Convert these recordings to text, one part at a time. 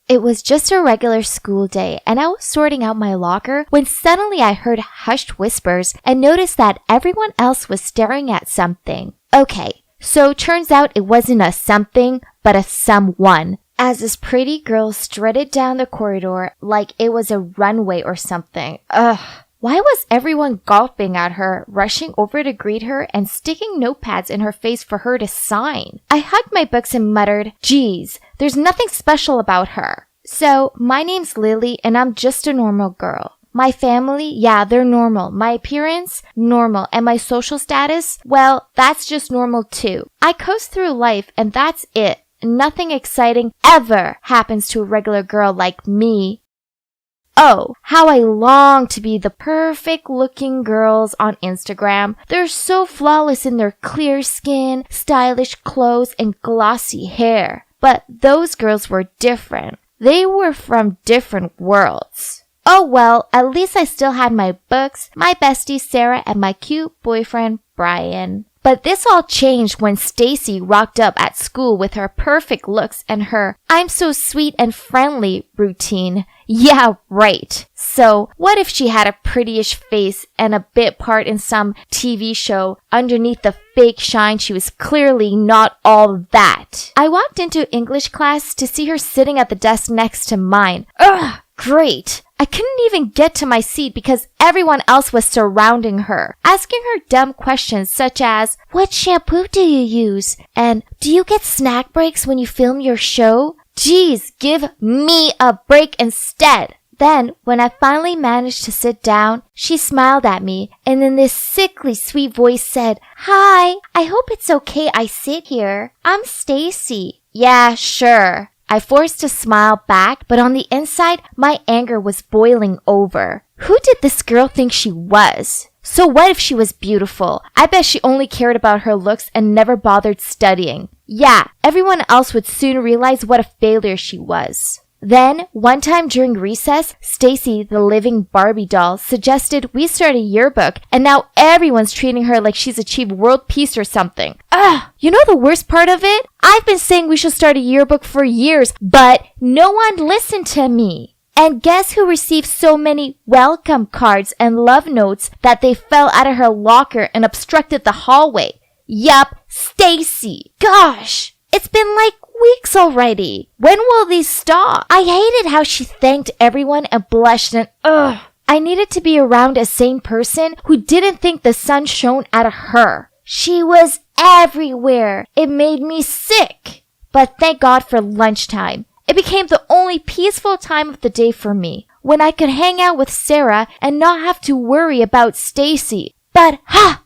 It was just a regular school day, and I was sorting out my locker when suddenly I heard hushed whispers and noticed that everyone else was staring at something. Okay, so turns out it wasn't a something, but a someone, as this pretty girl strutted down the corridor like it was a runway or something. Ugh. Why was everyone gawping at her, rushing over to greet her, and sticking notepads in her face for her to sign? I hugged my books and muttered, geez, there's nothing special about her. So, my name's Lily, and I'm just a normal girl. My family, yeah, they're normal. My appearance, normal. And my social status, well, that's just normal too. I coast through life, and that's it. Nothing exciting ever happens to a regular girl like me. Oh, how I long to be the perfect looking girls on Instagram. They're so flawless in their clear skin, stylish clothes, and glossy hair. But those girls were different. They were from different worlds. Oh well, at least I still had my books, my bestie Sarah, and my cute boyfriend Brian. But this all changed when Stacy rocked up at school with her perfect looks and her "I'm so sweet and friendly" routine. Yeah, right. So, what if she had a prettyish face and a bit part in some TV show? Underneath the fake shine, she was clearly not all that. I walked into English class to see her sitting at the desk next to mine. Ugh, great. I couldn't even get to my seat because everyone else was surrounding her, asking her dumb questions such as, "What shampoo do you use?" and "Do you get snack breaks when you film your show?" Geez, give me a break instead. Then, when I finally managed to sit down, she smiled at me and in this sickly sweet voice said, "Hi, I hope it's okay I sit here. I'm Stacy." Yeah, sure. I forced a smile back, but on the inside, my anger was boiling over. Who did this girl think she was? So what if she was beautiful? I bet she only cared about her looks and never bothered studying. Yeah, everyone else would soon realize what a failure she was. Then, one time during recess, Stacy, the living Barbie doll, suggested we start a yearbook, and now everyone's treating her like she's achieved world peace or something. Ugh! You know the worst part of it? I've been saying we should start a yearbook for years, but no one listened to me. And guess who received so many welcome cards and love notes that they fell out of her locker and obstructed the hallway? Yup, Stacy. Gosh! It's been like weeks already. When will these stop? I hated how she thanked everyone and blushed and ugh. I needed to be around a sane person who didn't think the sun shone out of her. She was everywhere. It made me sick. But thank God for lunchtime. It became the only peaceful time of the day for me, when I could hang out with Sarah and not have to worry about Stacy. But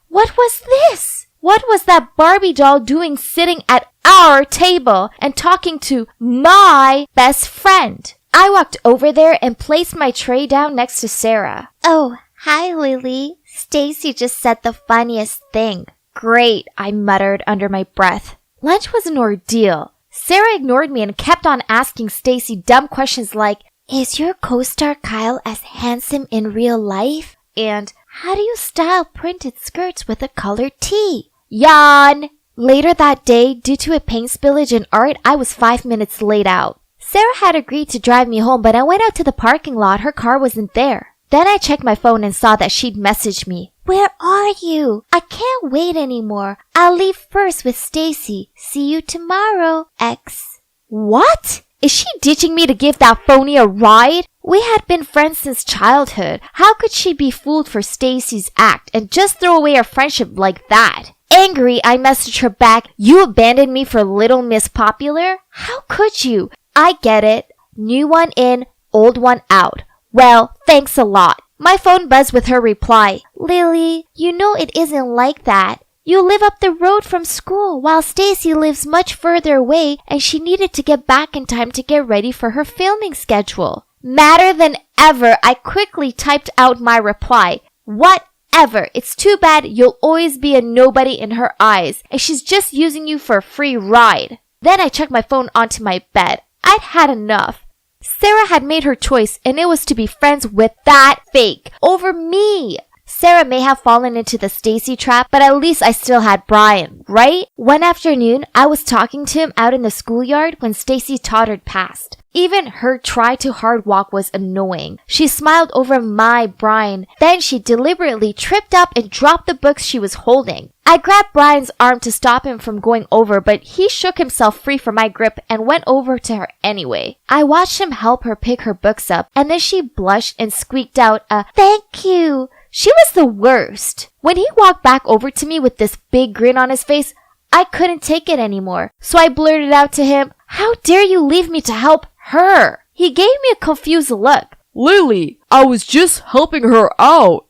what was this? What was that Barbie doll doing sitting at our table and talking to my best friend? I walked over there and placed my tray down next to Sarah. "Oh, hi, Lily. Stacy just said the funniest thing." "Great," I muttered under my breath. Lunch was an ordeal. Sarah ignored me and kept on asking Stacy dumb questions like, "Is your co-star Kyle as handsome in real life?" And "How do you style printed skirts with a colored tee?" Yawn! Later that day, due to a paint spillage in art, I was 5 minutes late out. Sarah had agreed to drive me home, but I went out to the parking lot. Her car wasn't there. Then I checked my phone and saw that she'd messaged me. "Where are you? I can't wait anymore. I'll leave first with Stacy. See you tomorrow, X." What? Is she ditching me to give that phony a ride? We had been friends since childhood. How could she be fooled for Stacy's act and just throw away our friendship like that? Angry, I messaged her back, "You abandoned me for Little Miss Popular? How could you? I get it. New one in, old one out. Well, thanks a lot." My phone buzzed with her reply. "Lily, you know it isn't like that. You live up the road from school while Stacy lives much further away and she needed to get back in time to get ready for her filming schedule." Madder than ever, I quickly typed out my reply. "Whatever. It's too bad you'll always be a nobody in her eyes and she's just using you for a free ride." Then I chucked my phone onto my bed. I'd had enough. Sarah had made her choice and it was to be friends with that fake over me. Sarah may have fallen into the Stacy trap, but at least I still had Brian, right? One afternoon, I was talking to him out in the schoolyard when Stacy tottered past. Even her try too hard walk was annoying. She smiled over my Brian. Then she deliberately tripped up and dropped the books she was holding. I grabbed Brian's arm to stop him from going over, but he shook himself free from my grip and went over to her anyway. I watched him help her pick her books up, and then she blushed and squeaked out a "thank you." She was the worst. When he walked back over to me with this big grin on his face, I couldn't take it anymore. So I blurted out to him, "How dare you leave me to help her?" He gave me a confused look. "Lily, I was just helping her out."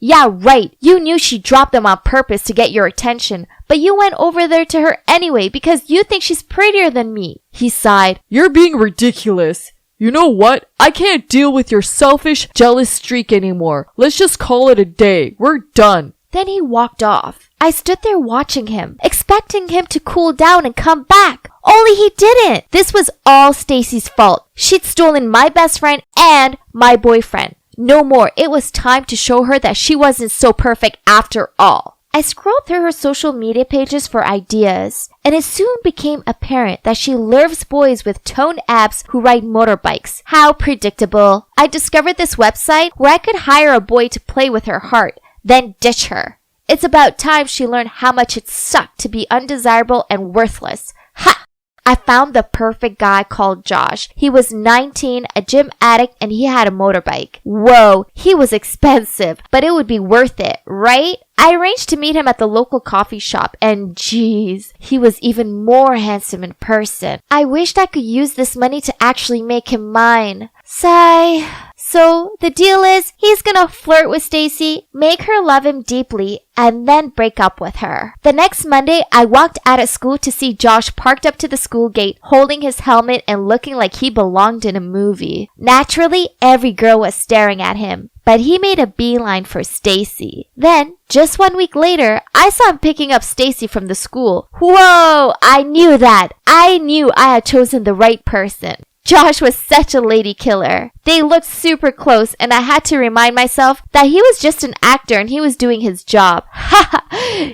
"Yeah, right. You knew she dropped them on purpose to get your attention, but you went over there to her anyway because you think she's prettier than me." He sighed. "You're being ridiculous. You know what? I can't deal with your selfish, jealous streak anymore. Let's just call it a day. We're done." Then he walked off. I stood there watching him, expecting him to cool down and come back. Only he didn't. This was all Stacy's fault. She'd stolen my best friend and my boyfriend. No more. It was time to show her that she wasn't so perfect after all. I scrolled through her social media pages for ideas, and it soon became apparent that she loves boys with toned abs who ride motorbikes. How predictable. I discovered this website where I could hire a boy to play with her heart, then ditch her. It's about time she learned how much it sucked to be undesirable and worthless. Ha! I found the perfect guy called Josh. He was 19, a gym addict, and he had a motorbike. Whoa, he was expensive, but it would be worth it, right? I arranged to meet him at the local coffee shop, and geez, he was even more handsome in person. I wished I could use this money to actually make him mine. Sigh. So the deal is, he's gonna flirt with Stacy, make her love him deeply, and then break up with her. The next Monday, I walked out of school to see Josh parked up to the school gate, holding his helmet and looking like he belonged in a movie. Naturally, every girl was staring at him, but he made a beeline for Stacy. Then, just 1 week later, I saw him picking up Stacy from the school. Whoa! I knew that! I knew I had chosen the right person. Josh was such a lady killer. They looked super close, and I had to remind myself that he was just an actor and he was doing his job. Ha!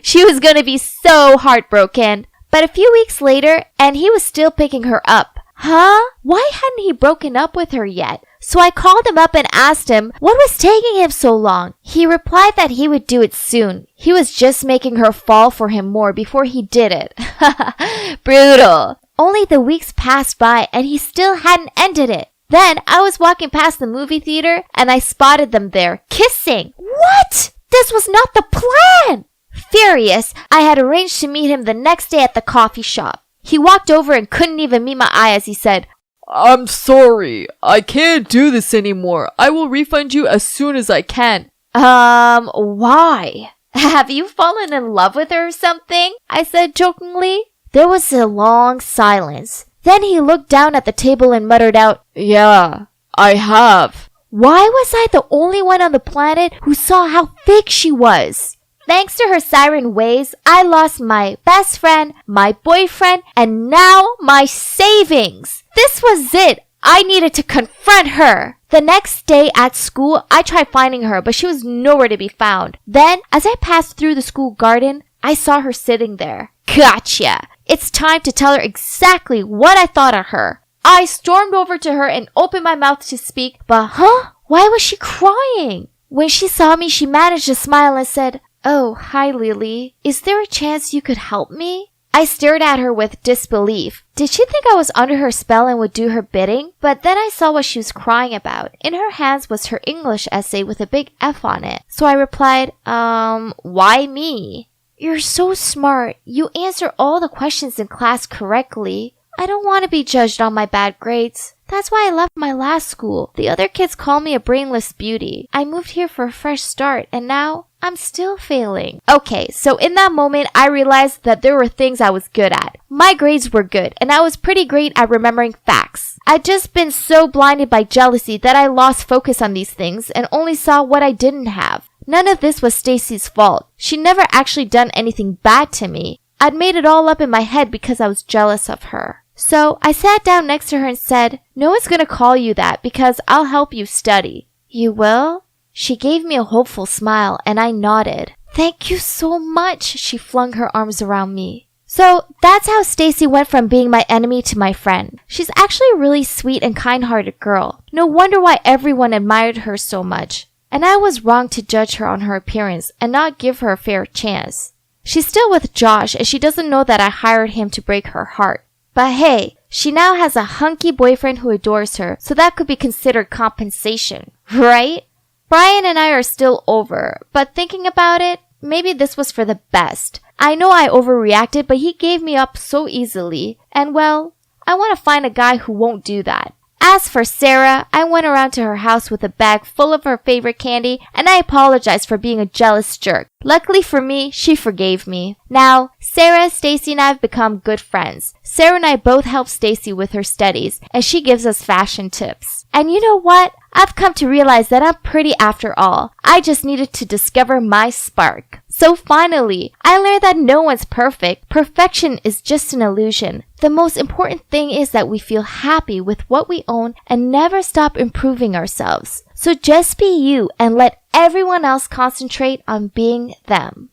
She was gonna be so heartbroken. But a few weeks later, and he was still picking her up. Huh? Why hadn't he broken up with her yet? So I called him up and asked him what was taking him so long. He replied that he would do it soon. He was just making her fall for him more before he did it. Brutal. Only the weeks passed by and he still hadn't ended it. Then I was walking past the movie theater and I spotted them there, kissing. What? This was not the plan! Furious, I had arranged to meet him the next day at the coffee shop. He walked over and couldn't even meet my eye as he said, "I'm sorry. I can't do this anymore. I will refund you as soon as I can." Why? Have you fallen in love with her or something? I said jokingly. There was a long silence. Then he looked down at the table and muttered out, "Yeah, I have." Why was I the only one on the planet who saw how fake she was? Thanks to her siren ways, I lost my best friend, my boyfriend, and now my savings. This was it. I needed to confront her. The next day at school, I tried finding her, but she was nowhere to be found. Then, as I passed through the school garden, I saw her sitting there. Gotcha! It's time to tell her exactly what I thought of her. I stormed over to her and opened my mouth to speak, but why was she crying? When she saw me, she managed to smile and said, "Oh, hi Lily. Is there a chance you could help me?" I stared at her with disbelief. Did she think I was under her spell and would do her bidding? But then I saw what she was crying about. In her hands was her English essay with a big F on it. So I replied, why me? "You're so smart. You answer all the questions in class correctly. I don't want to be judged on my bad grades. That's why I left my last school. The other kids call me a brainless beauty. I moved here for a fresh start, and now I'm still failing." Okay, so in that moment, I realized that there were things I was good at. My grades were good, and I was pretty great at remembering facts. I'd just been so blinded by jealousy that I lost focus on these things and only saw what I didn't have. None of this was Stacy's fault. She never actually done anything bad to me. I'd made it all up in my head because I was jealous of her. So I sat down next to her and said, "No one's gonna call you that because I'll help you study." "You will?" She gave me a hopeful smile and I nodded. "Thank you so much," she flung her arms around me. So that's how Stacy went from being my enemy to my friend. She's actually a really sweet and kind-hearted girl. No wonder why everyone admired her so much. And I was wrong to judge her on her appearance and not give her a fair chance. She's still with Josh and she doesn't know that I hired him to break her heart. But hey, she now has a hunky boyfriend who adores her, so that could be considered compensation, right? Brian and I are still over, but thinking about it, maybe this was for the best. I know I overreacted, but he gave me up so easily, and well, I want to find a guy who won't do that. As for Sarah, I went around to her house with a bag full of her favorite candy, and I apologized for being a jealous jerk. Luckily for me, she forgave me. Now, Sarah, Stacy, and I have become good friends. Sarah and I both help Stacy with her studies, and she gives us fashion tips. And you know what? I've come to realize that I'm pretty after all. I just needed to discover my spark. So finally, I learned that no one's perfect. Perfection is just an illusion. The most important thing is that we feel happy with what we own and never stop improving ourselves. So just be you and let everyone else concentrate on being them.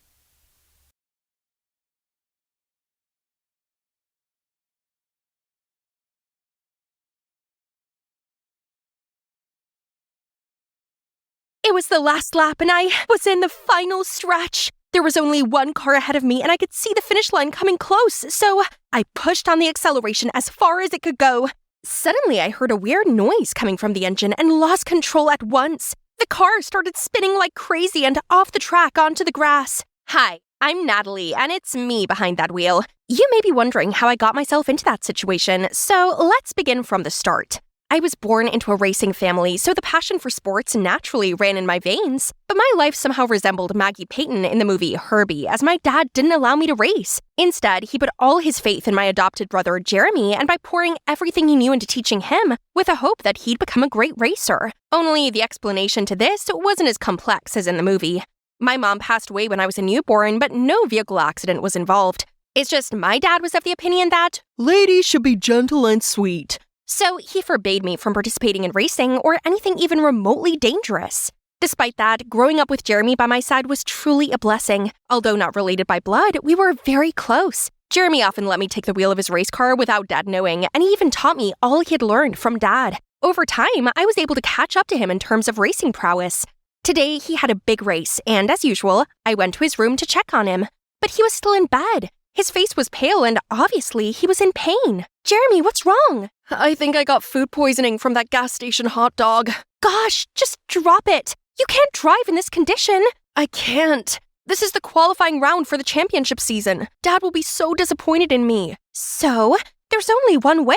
It was the last lap and I was in the final stretch. There was only one car ahead of me and I could see the finish line coming close, so I pushed on the acceleration as far as it could go. Suddenly I heard a weird noise coming from the engine and lost control at once. The car started spinning like crazy and off the track onto the grass. Hi, I'm Natalie and it's me behind that wheel. You may be wondering how I got myself into that situation, so let's begin from the start. I was born into a racing family, so the passion for sports naturally ran in my veins. But my life somehow resembled Maggie Payton in the movie Herbie, as my dad didn't allow me to race. Instead, he put all his faith in my adopted brother, Jeremy, and by pouring everything he knew into teaching him, with a hope that he'd become a great racer. Only the explanation to this wasn't as complex as in the movie. My mom passed away when I was a newborn, but no vehicle accident was involved. It's just my dad was of the opinion that ladies should be gentle and sweet. So he forbade me from participating in racing or anything even remotely dangerous. Despite that, growing up with Jeremy by my side was truly a blessing. Although not related by blood, we were very close. Jeremy often let me take the wheel of his race car without Dad knowing, and he even taught me all he had learned from Dad. Over time, I was able to catch up to him in terms of racing prowess. Today, he had a big race, and as usual, I went to his room to check on him. But he was still in bed. His face was pale and obviously he was in pain. Jeremy, what's wrong? I think I got food poisoning from that gas station hot dog. Gosh, just drop it. You can't drive in this condition. I can't. This is the qualifying round for the championship season. Dad will be so disappointed in me. So, there's only one way.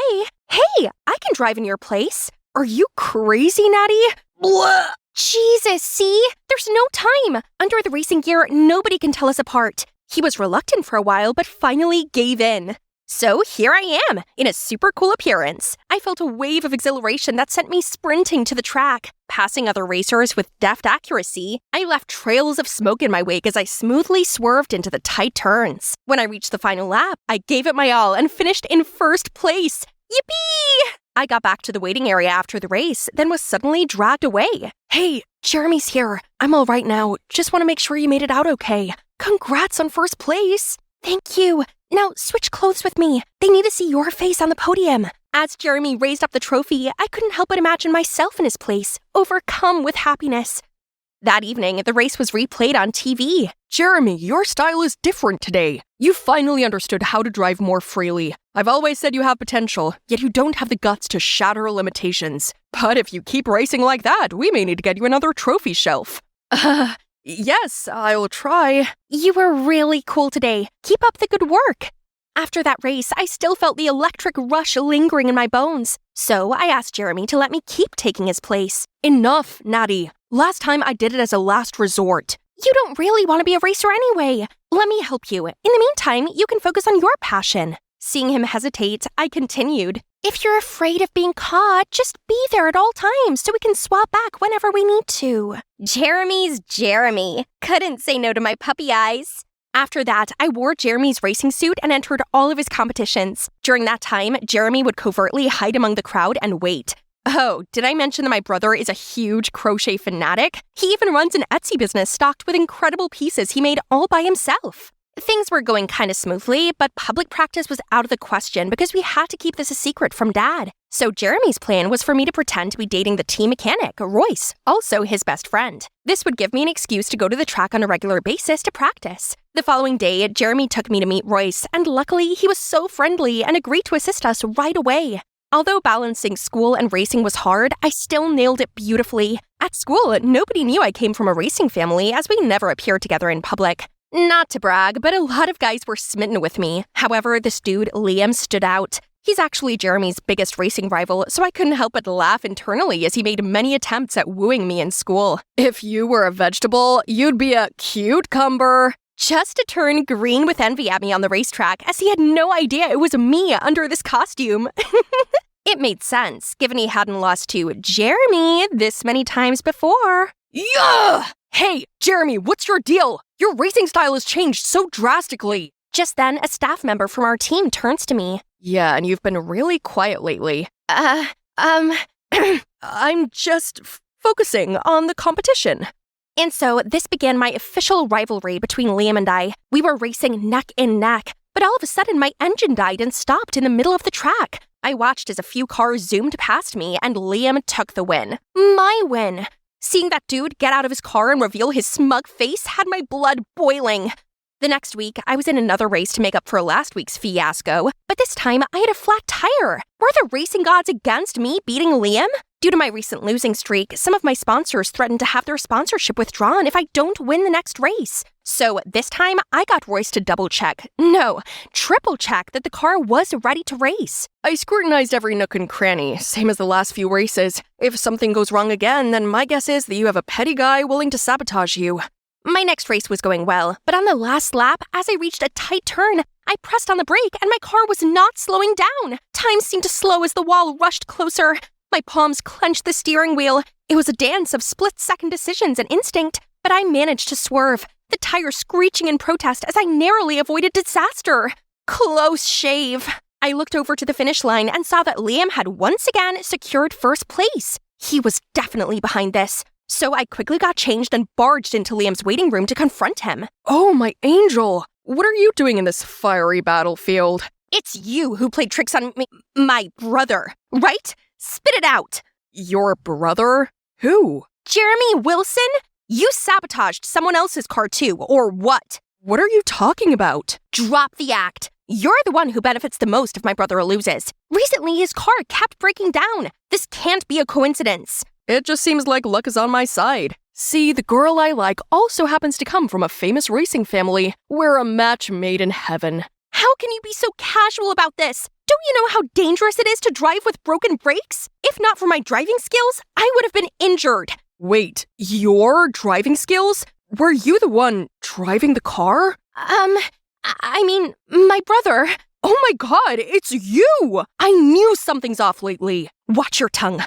Hey, I can drive in your place. Are you crazy, Natty? Blah. Jesus, see? There's no time. Under the racing gear, nobody can tell us apart. He was reluctant for a while, but finally gave in. So here I am, in a super cool appearance. I felt a wave of exhilaration that sent me sprinting to the track. Passing other racers with deft accuracy, I left trails of smoke in my wake as I smoothly swerved into the tight turns. When I reached the final lap, I gave it my all and finished in first place. Yippee! I got back to the waiting area after the race, then was suddenly dragged away. Hey, Jeremy's here. I'm all right now. Just want to make sure you made it out okay. Congrats on first place. Thank you. Now switch clothes with me. They need to see your face on the podium. As Jeremy raised up the trophy, I couldn't help but imagine myself in his place, overcome with happiness. That evening, the race was replayed on TV. Jeremy, your style is different today. You finally understood how to drive more freely. I've always said you have potential, yet you don't have the guts to shatter limitations. But if you keep racing like that, we may need to get you another trophy shelf. Yes, I'll try. You were really cool today. Keep up the good work. After that race, I still felt the electric rush lingering in my bones. So I asked Jeremy to let me keep taking his place. Enough, Natty. Last time I did it as a last resort. You don't really want to be a racer anyway. Let me help you. In the meantime, you can focus on your passion. Seeing him hesitate, I continued. If you're afraid of being caught, just be there at all times so we can swap back whenever we need to. Jeremy's Jeremy. Couldn't say no to my puppy eyes. After that, I wore Jeremy's racing suit and entered all of his competitions. During that time, Jeremy would covertly hide among the crowd and wait. Oh, did I mention that my brother is a huge crochet fanatic? He even runs an Etsy business stocked with incredible pieces he made all by himself. Things were going kind of smoothly, but public practice was out of the question because we had to keep this a secret from Dad. So Jeremy's plan was for me to pretend to be dating the team mechanic, Royce, also his best friend. This would give me an excuse to go to the track on a regular basis to practice. The following day, Jeremy took me to meet Royce, and luckily he was so friendly and agreed to assist us right away. Although balancing school and racing was hard, I still nailed it beautifully. At school, nobody knew I came from a racing family as we never appeared together in public. Not to brag, but a lot of guys were smitten with me. However, this dude, Liam, stood out. He's actually Jeremy's biggest racing rival, so I couldn't help but laugh internally as he made many attempts at wooing me in school. If you were a vegetable, you'd be a cucumber. Just to turn green with envy at me on the racetrack, as he had no idea it was me under this costume. It made sense, given he hadn't lost to Jeremy this many times before. Yeah! Hey, Jeremy, what's your deal? Your racing style has changed so drastically. Just then, a staff member from our team turns to me. Yeah, and you've been really quiet lately. I'm just focusing on the competition. And so, this began my official rivalry between Liam and I. We were racing neck and neck, but all of a sudden my engine died and stopped in the middle of the track. I watched as a few cars zoomed past me and Liam took the win. My win. Seeing that dude get out of his car and reveal his smug face had my blood boiling. The next week, I was in another race to make up for last week's fiasco, but this time I had a flat tire. Were the racing gods against me beating Liam? Due to my recent losing streak, some of my sponsors threatened to have their sponsorship withdrawn if I don't win the next race. So this time, I got Royce to triple check that the car was ready to race. I scrutinized every nook and cranny, same as the last few races. If something goes wrong again, then my guess is that you have a petty guy willing to sabotage you. My next race was going well, but on the last lap, as I reached a tight turn, I pressed on the brake and my car was not slowing down. Time seemed to slow as the wall rushed closer. My palms clenched the steering wheel. It was a dance of split-second decisions and instinct, but I managed to swerve, the tire screeching in protest as I narrowly avoided disaster. Close shave. I looked over to the finish line and saw that Liam had once again secured first place. He was definitely behind this. So I quickly got changed and barged into Liam's waiting room to confront him. Oh, my angel! What are you doing in this fiery battlefield? It's you who played tricks on me, my brother, right? Spit it out! Your brother? Who? Jeremy Wilson? You sabotaged someone else's car too, or what? What are you talking about? Drop the act. You're the one who benefits the most if my brother loses. Recently, his car kept breaking down. This can't be a coincidence. It just seems like luck is on my side. See, the girl I like also happens to come from a famous racing family. We're a match made in heaven. How can you be so casual about this? Don't you know how dangerous it is to drive with broken brakes? If not for my driving skills, I would have been injured. Wait, your driving skills? Were you the one driving the car? I mean, my brother. Oh my god, it's you! I knew something's off lately. Watch your tongue.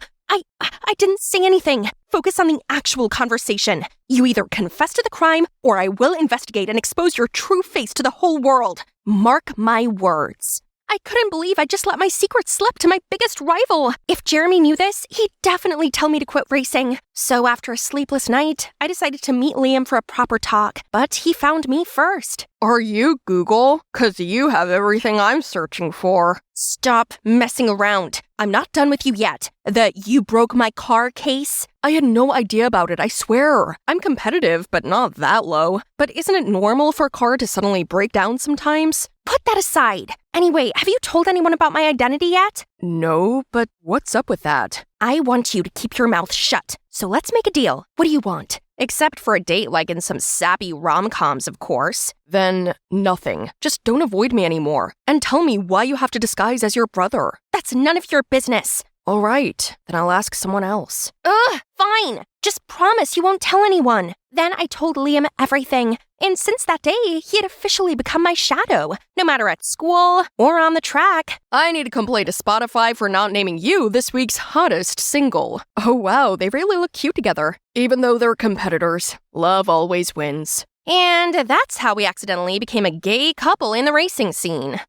I didn't say anything. Focus on the actual conversation. You either confess to the crime, or I will investigate and expose your true face to the whole world. Mark my words. I couldn't believe I just let my secret slip to my biggest rival. If Jeremy knew this, he'd definitely tell me to quit racing. So after a sleepless night, I decided to meet Liam for a proper talk, but he found me first. Are you Google? 'Cause you have everything I'm searching for. Stop messing around. I'm not done with you yet. The you broke my car case? I had no idea about it, I swear. I'm competitive, but not that low. But isn't it normal for a car to suddenly break down sometimes? Put that aside. Anyway, have you told anyone about my identity yet? No, but what's up with that? I want you to keep your mouth shut. So let's make a deal. What do you want? Except for a date like in some sappy rom-coms, of course. Then nothing. Just don't avoid me anymore. And tell me why you have to disguise as your brother. That's none of your business. All right, then I'll ask someone else. Fine. Just promise you won't tell anyone. Then I told Liam everything. And since that day, he had officially become my shadow, no matter at school or on the track. I need to complain to Spotify for not naming you this week's hottest single. Oh wow, they really look cute together. Even though they're competitors, love always wins. And that's how we accidentally became a gay couple in the racing scene.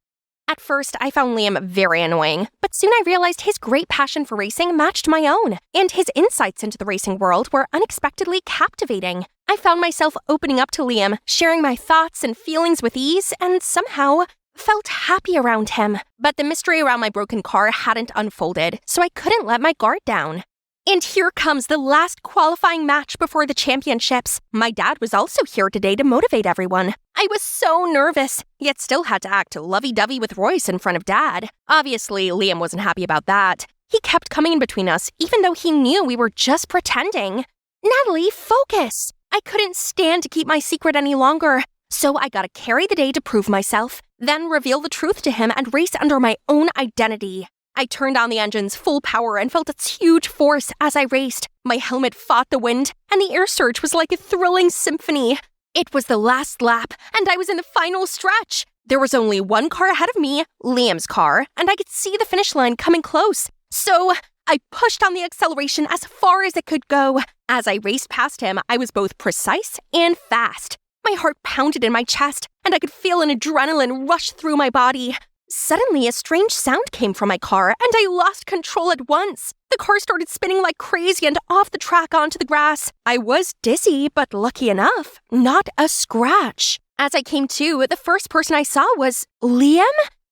At first, I found Liam very annoying, but soon I realized his great passion for racing matched my own, and his insights into the racing world were unexpectedly captivating. I found myself opening up to Liam, sharing my thoughts and feelings with ease, and somehow felt happy around him. But the mystery around my broken car hadn't unfolded, so I couldn't let my guard down. And here comes the last qualifying match before the championships. My dad was also here today to motivate everyone. I was so nervous, yet still had to act lovey-dovey with Royce in front of Dad. Obviously, Liam wasn't happy about that. He kept coming in between us, even though he knew we were just pretending. Natalie, focus! I couldn't stand to keep my secret any longer, so I gotta carry the day to prove myself, then reveal the truth to him and race under my own identity. I turned on the engine's full power and felt its huge force as I raced. My helmet fought the wind, and the air surge was like a thrilling symphony. It was the last lap, and I was in the final stretch. There was only one car ahead of me, Liam's car, and I could see the finish line coming close. So I pushed on the acceleration as far as it could go. As I raced past him, I was both precise and fast. My heart pounded in my chest, and I could feel an adrenaline rush through my body. Suddenly, a strange sound came from my car, and I lost control at once. The car started spinning like crazy and off the track onto the grass. I was dizzy, but lucky enough, not a scratch. As I came to, the first person I saw was Liam?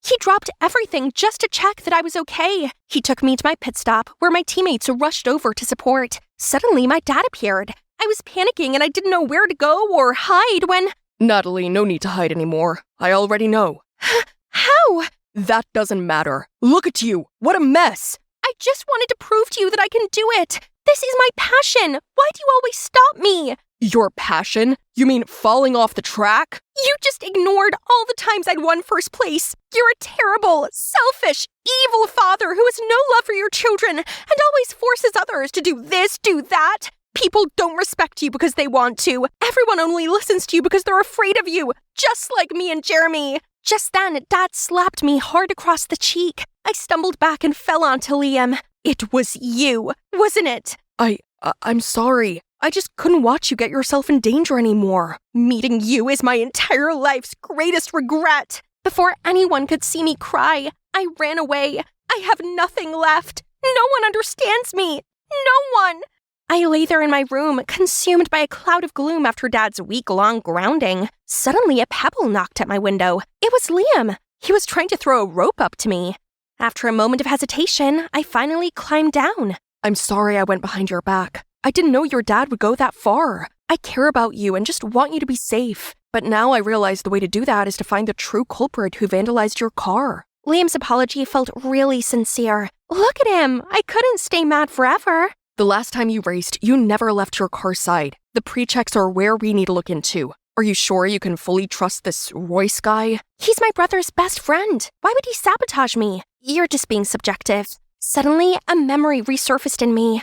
He dropped everything just to check that I was okay. He took me to my pit stop, where my teammates rushed over to support. Suddenly, my dad appeared. I was panicking, and I didn't know where to go or hide when... Natalie, no need to hide anymore. I already know. How? That doesn't matter. Look at you. What a mess. I just wanted to prove to you that I can do it. This is my passion. Why do you always stop me? Your passion? You mean falling off the track? You just ignored all the times I'd won first place. You're a terrible, selfish, evil father who has no love for your children and always forces others to do this, do that. People don't respect you because they want to. Everyone only listens to you because they're afraid of you, just like me and Jeremy. Just then, Dad slapped me hard across the cheek. I stumbled back and fell onto Liam. It was you, wasn't it? I'm sorry. I just couldn't watch you get yourself in danger anymore. Meeting you is my entire life's greatest regret. Before anyone could see me cry, I ran away. I have nothing left. No one understands me. No one. I lay there in my room, consumed by a cloud of gloom after Dad's week-long grounding. Suddenly, a pebble knocked at my window. It was Liam. He was trying to throw a rope up to me. After a moment of hesitation, I finally climbed down. I'm sorry I went behind your back. I didn't know your dad would go that far. I care about you and just want you to be safe. But now I realize the way to do that is to find the true culprit who vandalized your car. Liam's apology felt really sincere. Look at him. I couldn't stay mad forever. The last time you raced, you never left your car's side. The pre-checks are where we need to look into. Are you sure you can fully trust this Royce guy? He's my brother's best friend. Why would he sabotage me? You're just being subjective. Suddenly, a memory resurfaced in me.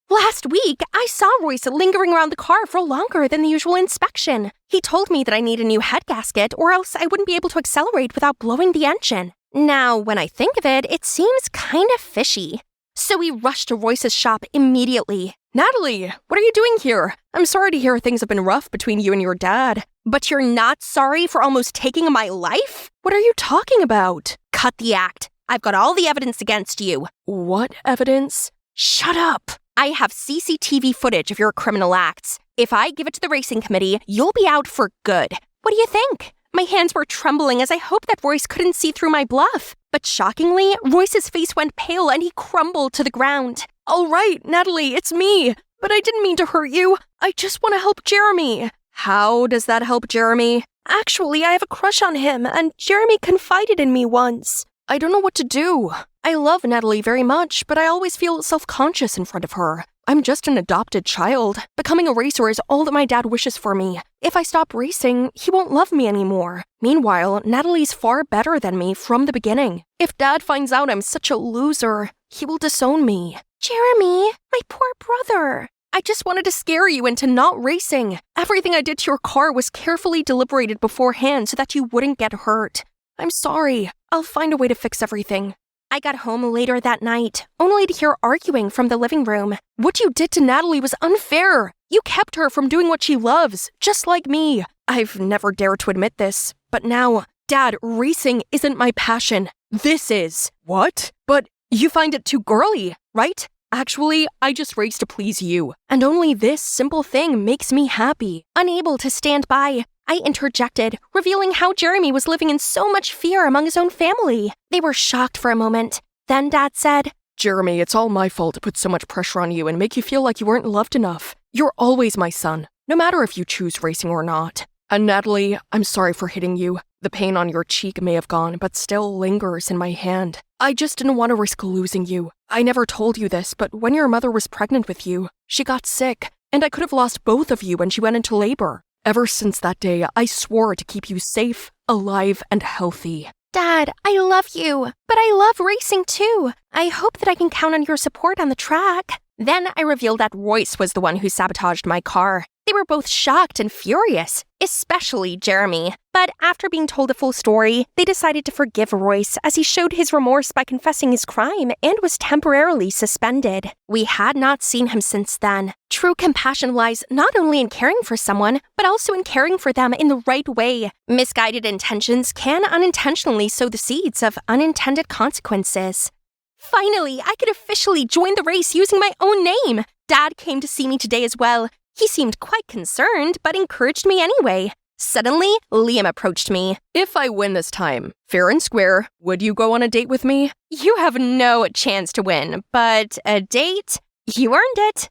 Last week, I saw Royce lingering around the car for longer than the usual inspection. He told me that I need a new head gasket or else I wouldn't be able to accelerate without blowing the engine. Now, when I think of it, it seems kind of fishy. So we rushed to Royce's shop immediately. Natalie, what are you doing here? I'm sorry to hear things have been rough between you and your dad. But you're not sorry for almost taking my life? What are you talking about? Cut the act. I've got all the evidence against you. What evidence? Shut up. I have CCTV footage of your criminal acts. If I give it to the racing committee, you'll be out for good. What do you think? My hands were trembling as I hoped that Royce couldn't see through my bluff. But shockingly, Royce's face went pale and he crumbled to the ground. All right, Natalie, it's me. But I didn't mean to hurt you. I just want to help Jeremy. How does that help Jeremy? Actually, I have a crush on him, and Jeremy confided in me once. I don't know what to do. I love Natalie very much, but I always feel self-conscious in front of her. I'm just an adopted child. Becoming a racer is all that my dad wishes for me. If I stop racing, he won't love me anymore. Meanwhile, Natalie's far better than me from the beginning. If Dad finds out I'm such a loser, he will disown me. Jeremy, my poor brother. I just wanted to scare you into not racing. Everything I did to your car was carefully deliberated beforehand so that you wouldn't get hurt. I'm sorry. I'll find a way to fix everything. I got home later that night, only to hear arguing from the living room. What you did to Natalie was unfair. You kept her from doing what she loves, just like me. I've never dared to admit this, but now Dad, racing isn't my passion. This is. What? But you find it too girly, right? Actually, I just race to please you. And only this simple thing makes me happy. Unable to stand by, I interjected, revealing how Jeremy was living in so much fear among his own family. They were shocked for a moment. Then Dad said, Jeremy, it's all my fault to put so much pressure on you and make you feel like you weren't loved enough. You're always my son, no matter if you choose racing or not. And Natalie, I'm sorry for hitting you. The pain on your cheek may have gone, but still lingers in my hand. I just didn't want to risk losing you. I never told you this, but when your mother was pregnant with you, she got sick, and I could have lost both of you when she went into labor. Ever since that day, I swore to keep you safe, alive, and healthy. Dad, I love you, but I love racing too. I hope that I can count on your support on the track. Then I revealed that Royce was the one who sabotaged my car. They were both shocked and furious, especially Jeremy. But after being told the full story, they decided to forgive Royce as he showed his remorse by confessing his crime and was temporarily suspended. We had not seen him since then. True compassion lies not only in caring for someone, but also in caring for them in the right way. Misguided intentions can unintentionally sow the seeds of unintended consequences. Finally, I could officially join the race using my own name. Dad came to see me today as well. He seemed quite concerned, but encouraged me anyway. Suddenly, Liam approached me. If I win this time, fair and square, would you go on a date with me? You have no chance to win, but a date? You earned it.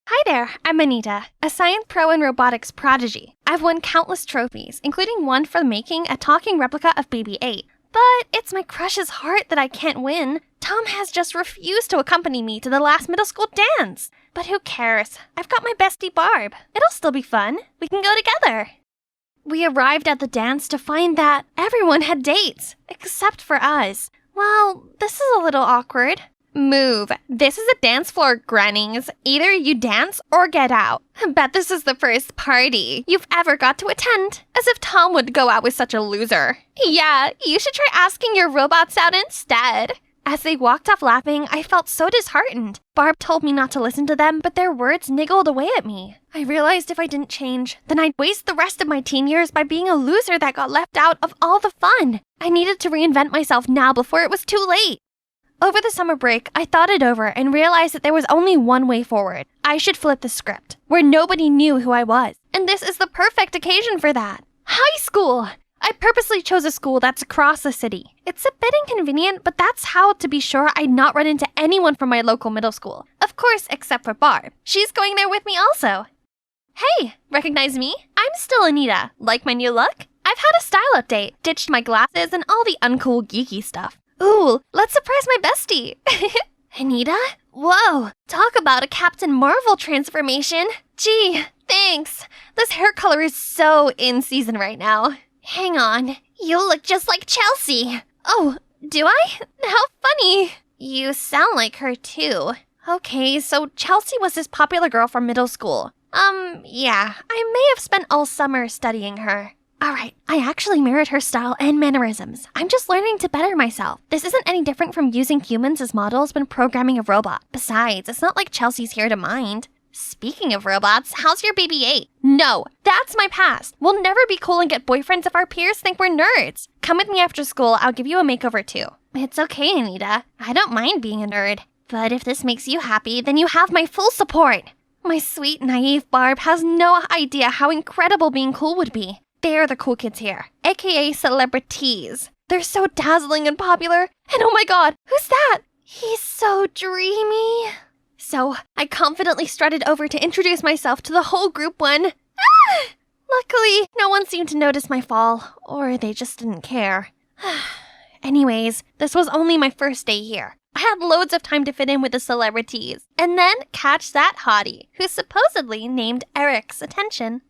Hi there, I'm Anita, a science pro and robotics prodigy. I've won countless trophies, including one for making a talking replica of Baby 8. But it's my crush's heart that I can't win. Tom has just refused to accompany me to the last middle school dance. But who cares? I've got my bestie Barb. It'll still be fun. We can go together. We arrived at the dance to find that everyone had dates, except for us. Well, this is a little awkward. Move. This is a dance floor, grannies. Either you dance or get out. Bet this is the first party you've ever got to attend. As if Tom would go out with such a loser. Yeah, you should try asking your robots out instead. As they walked off laughing, I felt so disheartened. Barb told me not to listen to them, but their words niggled away at me. I realized if I didn't change, then I'd waste the rest of my teen years by being a loser that got left out of all the fun. I needed to reinvent myself now before it was too late. Over the summer break, I thought it over and realized that there was only one way forward. I should flip the script, where nobody knew who I was. And this is the perfect occasion for that. High school! I purposely chose a school that's across the city. It's a bit inconvenient, but that's how to be sure I'd not run into anyone from my local middle school. Of course, except for Barb. She's going there with me also. Hey, recognize me? I'm still Anita. Like my new look? I've had a style update, ditched my glasses and all the uncool geeky stuff. Ooh, let's surprise my bestie. Anita? Whoa, talk about a Captain Marvel transformation. Gee, thanks. This hair color is so in season right now. Hang on, you look just like Chelsea. Oh, do I? How funny. You sound like her too. Okay, so Chelsea was this popular girl from middle school. Yeah, I may have spent all summer studying her. Alright, I actually mirrored her style and mannerisms. I'm just learning to better myself. This isn't any different from using humans as models when programming a robot. Besides, it's not like Chelsea's here to mind. Speaking of robots, how's your Baby 8? No, that's my past. We'll never be cool and get boyfriends if our peers think we're nerds. Come with me after school, I'll give you a makeover too. It's okay, Anita. I don't mind being a nerd. But if this makes you happy, then you have my full support. My sweet, naive Barb has no idea how incredible being cool would be. They're the cool kids here, aka celebrities. They're so dazzling and popular. And oh my god, who's that? He's so dreamy. So I confidently strutted over to introduce myself to the whole group when... Luckily, no one seemed to notice my fall, or they just didn't care. Anyways, this was only my first day here. I had loads of time to fit in with the celebrities, and then catch that hottie, who supposedly named Eric's attention.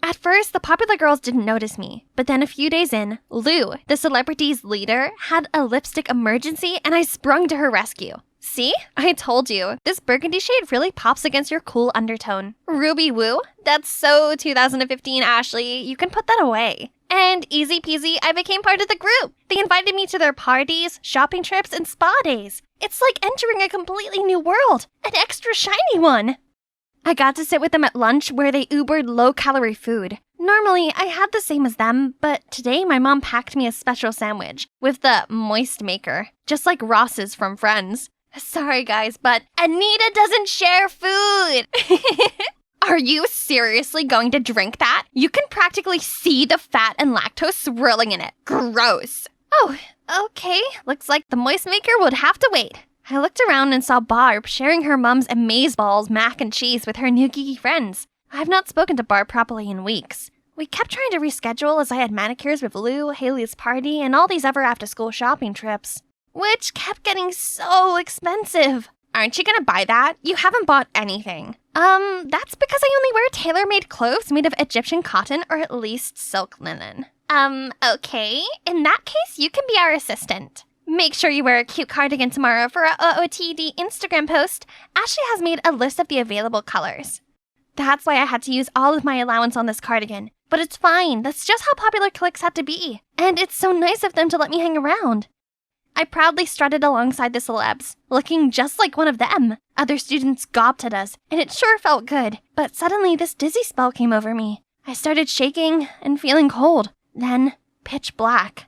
At first, the popular girls didn't notice me, but then a few days in, Lou, the celebrity's leader, had a lipstick emergency and I sprung to her rescue. See? I told you, this burgundy shade really pops against your cool undertone. Ruby Woo? That's so 2015, Ashley. You can put that away. And easy peasy, I became part of the group. They invited me to their parties, shopping trips, and spa days. It's like entering a completely new world, an extra shiny one. I got to sit with them at lunch where they Ubered low-calorie food. Normally, I had the same as them, but today my mom packed me a special sandwich with the moist maker, just like Ross's from Friends. Sorry guys, but Anita doesn't share food! Are you seriously going to drink that? You can practically see the fat and lactose swirling in it. Gross. Oh, okay. Looks like the moist maker would have to wait. I looked around and saw Barb sharing her mom's amazeballs mac and cheese with her new geeky friends. I've not spoken to Barb properly in weeks. We kept trying to reschedule as I had manicures with Lou, Haley's party, and all these other after-school shopping trips, which kept getting so expensive. Aren't you gonna buy that? You haven't bought anything. That's because I only wear tailor-made clothes made of Egyptian cotton or at least silk linen. Okay. In that case, you can be our assistant. Make sure you wear a cute cardigan tomorrow for our OOTD Instagram post. Ashley has made a list of the available colors. That's why I had to use all of my allowance on this cardigan. But it's fine. That's just how popular cliques had to be. And it's so nice of them to let me hang around. I proudly strutted alongside the celebs, looking just like one of them. Other students gawped at us, and it sure felt good. But suddenly this dizzy spell came over me. I started shaking and feeling cold. Then, pitch black.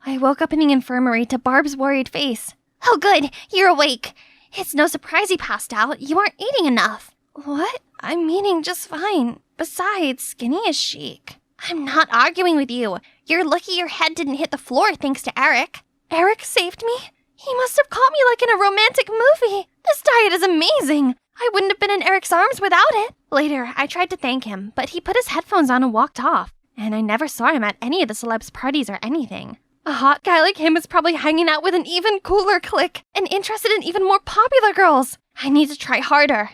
I woke up in the infirmary to Barb's worried face. Oh good, you're awake. It's no surprise you passed out. You aren't eating enough. What? I'm eating just fine. Besides, skinny is chic. I'm not arguing with you. You're lucky your head didn't hit the floor thanks to Eric. Eric saved me? He must have caught me like in a romantic movie. This diet is amazing. I wouldn't have been in Eric's arms without it. Later, I tried to thank him, but he put his headphones on and walked off. And I never saw him at any of the celebs' parties or anything. A hot guy like him is probably hanging out with an even cooler clique and interested in even more popular girls. I need to try harder.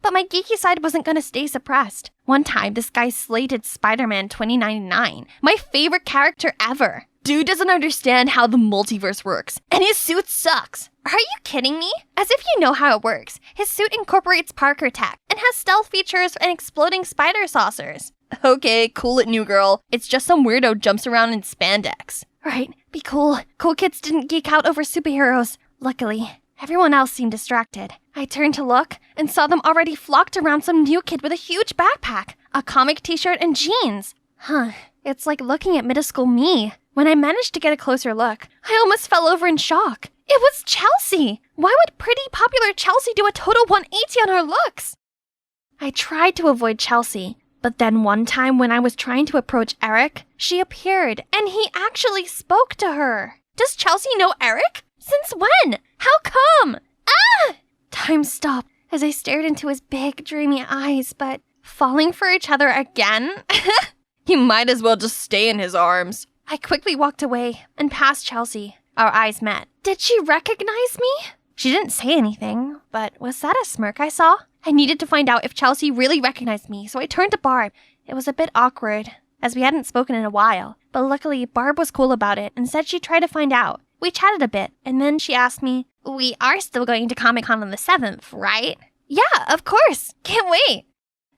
But my geeky side wasn't going to stay suppressed. One time, this guy slated Spider-Man 2099, my favorite character ever. Dude doesn't understand how the multiverse works, and his suit sucks. Are you kidding me? As if you know how it works. His suit incorporates Parker tech and has stealth features and exploding spider saucers. Okay, cool it, new girl. It's just some weirdo jumps around in spandex. Right, be cool. Cool kids didn't geek out over superheroes. Luckily, everyone else seemed distracted. I turned to look and saw them already flocked around some new kid with a huge backpack, a comic t-shirt, and jeans. It's like looking at middle school me. When I managed to get a closer look, I almost fell over in shock. It was Chelsea! Why would pretty, popular Chelsea do a total 180 on her looks? I tried to avoid Chelsea, but then one time when I was trying to approach Eric, she appeared, and he actually spoke to her. Does Chelsea know Eric? Since when? How come? Ah! Time stopped as I stared into his big, dreamy eyes, but falling for each other again? You might as well just stay in his arms. I quickly walked away and past Chelsea. Our eyes met. Did she recognize me? She didn't say anything, but was that a smirk I saw? I needed to find out if Chelsea really recognized me, so I turned to Barb. It was a bit awkward, as we hadn't spoken in a while, but luckily Barb was cool about it and said she'd try to find out. We chatted a bit, and then she asked me, "We are still going to Comic-Con on the 7th, right?" Yeah, of course. Can't wait.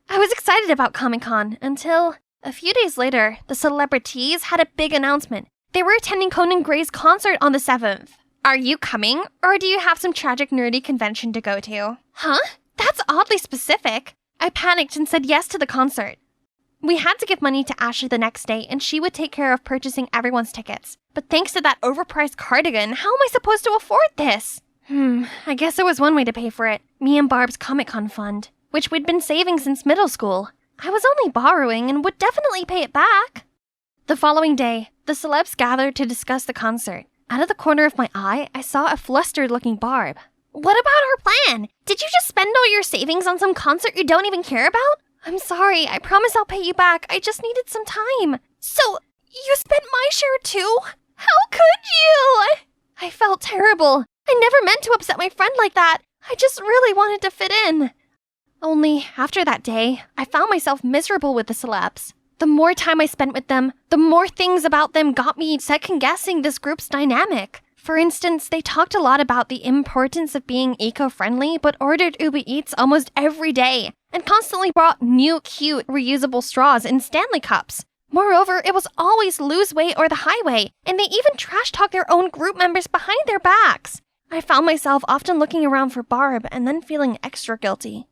I was excited about Comic-Con until a few days later, the celebrities had a big announcement. They were attending Conan Gray's concert on the 7th. Are you coming, or do you have some tragic nerdy convention to go to? Huh? That's oddly specific. I panicked and said yes to the concert. We had to give money to Ashley the next day, and she would take care of purchasing everyone's tickets. But thanks to that overpriced cardigan, how am I supposed to afford this? I guess there was one way to pay for it. Me and Barb's Comic-Con fund, which we'd been saving since middle school. I was only borrowing and would definitely pay it back. The following day, the celebs gathered to discuss the concert. Out of the corner of my eye, I saw a flustered-looking Barb. What about our plan? Did you just spend all your savings on some concert you don't even care about? I'm sorry, I promise I'll pay you back. I just needed some time. So, you spent my share too? How could you? I felt terrible. I never meant to upset my friend like that. I just really wanted to fit in. Only, after that day, I found myself miserable with the celebs. The more time I spent with them, the more things about them got me second-guessing this group's dynamic. For instance, they talked a lot about the importance of being eco-friendly, but ordered Uber Eats almost every day, and constantly brought new, cute, reusable straws in Stanley cups. Moreover, it was always lose weight or the highway, and they even trash-talk their own group members behind their backs. I found myself often looking around for Barb and then feeling extra guilty.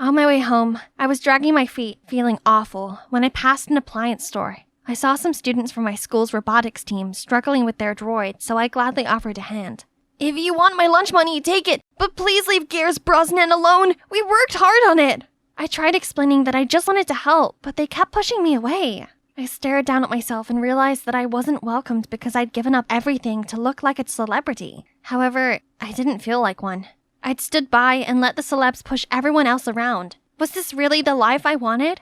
On my way home, I was dragging my feet, feeling awful, when I passed an appliance store. I saw some students from my school's robotics team struggling with their droid, so I gladly offered a hand. If you want my lunch money, take it, but please leave Gears Brosnan alone. We worked hard on it. I tried explaining that I just wanted to help, but they kept pushing me away. I stared down at myself and realized that I wasn't welcomed because I'd given up everything to look like a celebrity. However, I didn't feel like one. I'd stood by and let the celebs push everyone else around. Was this really the life I wanted?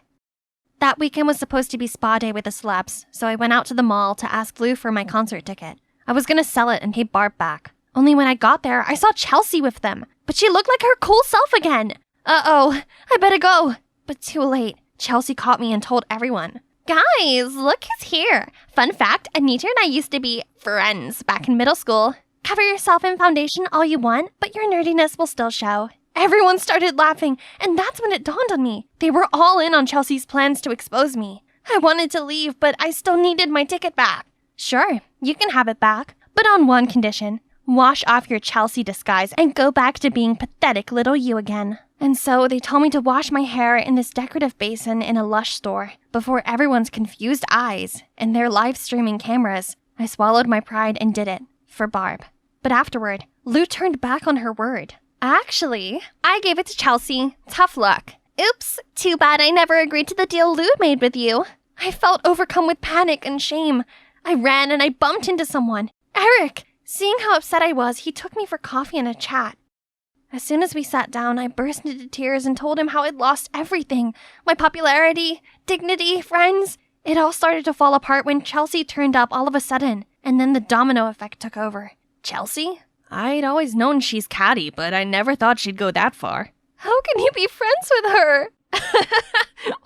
That weekend was supposed to be spa day with the celebs, so I went out to the mall to ask Lou for my concert ticket. I was gonna sell it and pay Barb back. Only when I got there, I saw Chelsea with them, but she looked like her cool self again. Uh-oh, I better go. But too late. Chelsea caught me and told everyone. Guys, look who's here. Fun fact, Anita and I used to be friends back in middle school. Cover yourself in foundation all you want, but your nerdiness will still show. Everyone started laughing, and that's when it dawned on me. They were all in on Chelsea's plans to expose me. I wanted to leave, but I still needed my ticket back. Sure, you can have it back, but on one condition. Wash off your Chelsea disguise and go back to being pathetic little you again. And so they told me to wash my hair in this decorative basin in a Lush store before everyone's confused eyes and their live streaming cameras. I swallowed my pride and did it. For Barb. But afterward, Lou turned back on her word. Actually, I gave it to Chelsea. Tough luck. Oops, too bad I never agreed to the deal Lou made with you. I felt overcome with panic and shame. I ran and I bumped into someone. Eric! Seeing how upset I was, he took me for coffee and a chat. As soon as we sat down, I burst into tears and told him how I'd lost everything. My popularity, dignity, friends. It all started to fall apart when Chelsea turned up all of a sudden, and then the domino effect took over. Chelsea? I'd always known she's catty, but I never thought she'd go that far. How can you be friends with her?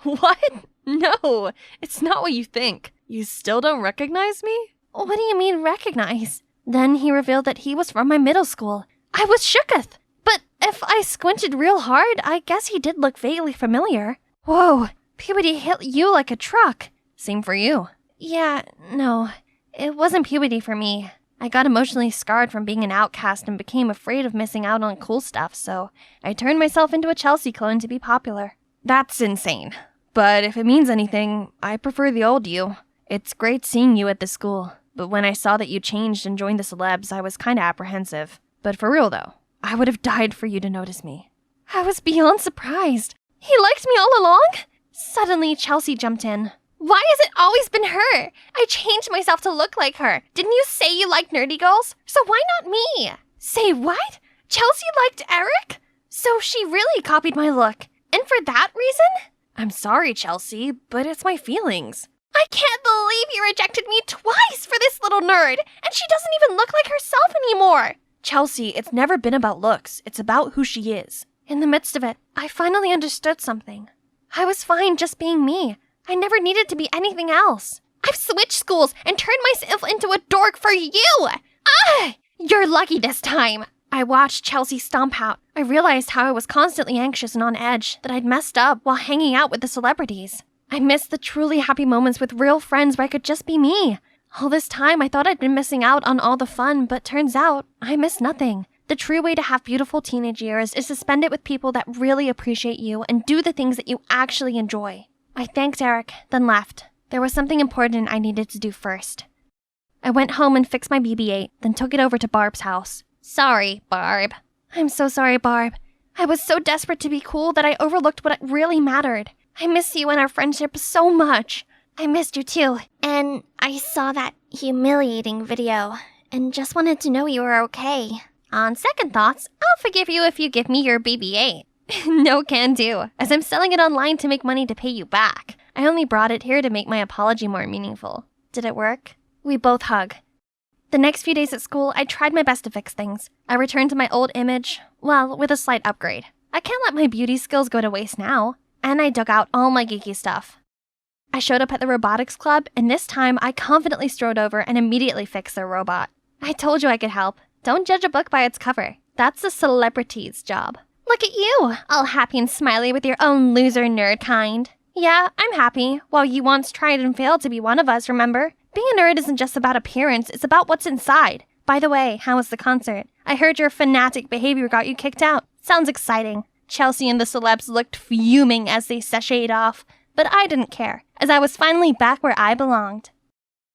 What? No, it's not what you think. You still don't recognize me? What do you mean recognize? Then he revealed that he was from my middle school. I was shooketh. But if I squinted real hard, I guess he did look vaguely familiar. Whoa, puberty hit you like a truck. Same for you. Yeah, no, it wasn't puberty for me. I got emotionally scarred from being an outcast and became afraid of missing out on cool stuff, so I turned myself into a Chelsea clone to be popular. That's insane. But if it means anything, I prefer the old you. It's great seeing you at the school, but when I saw that you changed and joined the celebs, I was kinda apprehensive. But for real though, I would have died for you to notice me. I was beyond surprised. He liked me all along? Suddenly, Chelsea jumped in. Why has it always been her? I changed myself to look like her. Didn't you say you liked nerdy girls? So why not me? Say what? Chelsea liked Eric? So she really copied my look. And for that reason? I'm sorry, Chelsea, but it's my feelings. I can't believe you rejected me twice for this little nerd, and she doesn't even look like herself anymore. Chelsea, it's never been about looks. It's about who she is. In the midst of it, I finally understood something. I was fine just being me. I never needed to be anything else. I've switched schools and turned myself into a dork for you! Ah! You're lucky this time. I watched Chelsea stomp out. I realized how I was constantly anxious and on edge, that I'd messed up while hanging out with the celebrities. I missed the truly happy moments with real friends where I could just be me. All this time, I thought I'd been missing out on all the fun, but turns out, I missed nothing. The true way to have beautiful teenage years is to spend it with people that really appreciate you and do the things that you actually enjoy. I thanked Eric, then left. There was something important I needed to do first. I went home and fixed my BB-8, then took it over to Barb's house. Sorry, Barb. I'm so sorry, Barb. I was so desperate to be cool that I overlooked what really mattered. I miss you and our friendship so much. I missed you too. And I saw that humiliating video and just wanted to know you were okay. On second thoughts, I'll forgive you if you give me your BB-8. No can do, as I'm selling it online to make money to pay you back. I only brought it here to make my apology more meaningful. Did it work? We both hug. The next few days at school, I tried my best to fix things. I returned to my old image, well, with a slight upgrade. I can't let my beauty skills go to waste now. And I dug out all my geeky stuff. I showed up at the robotics club, and this time I confidently strode over and immediately fixed their robot. I told you I could help. Don't judge a book by its cover. That's the celebrity's job. Look at you, all happy and smiley with your own loser nerd kind. Yeah, I'm happy. While you once tried and failed to be one of us, remember? Being a nerd isn't just about appearance, it's about what's inside. By the way, how was the concert? I heard your fanatic behavior got you kicked out. Sounds exciting. Chelsea and the celebs looked fuming as they sashayed off, but I didn't care, as I was finally back where I belonged.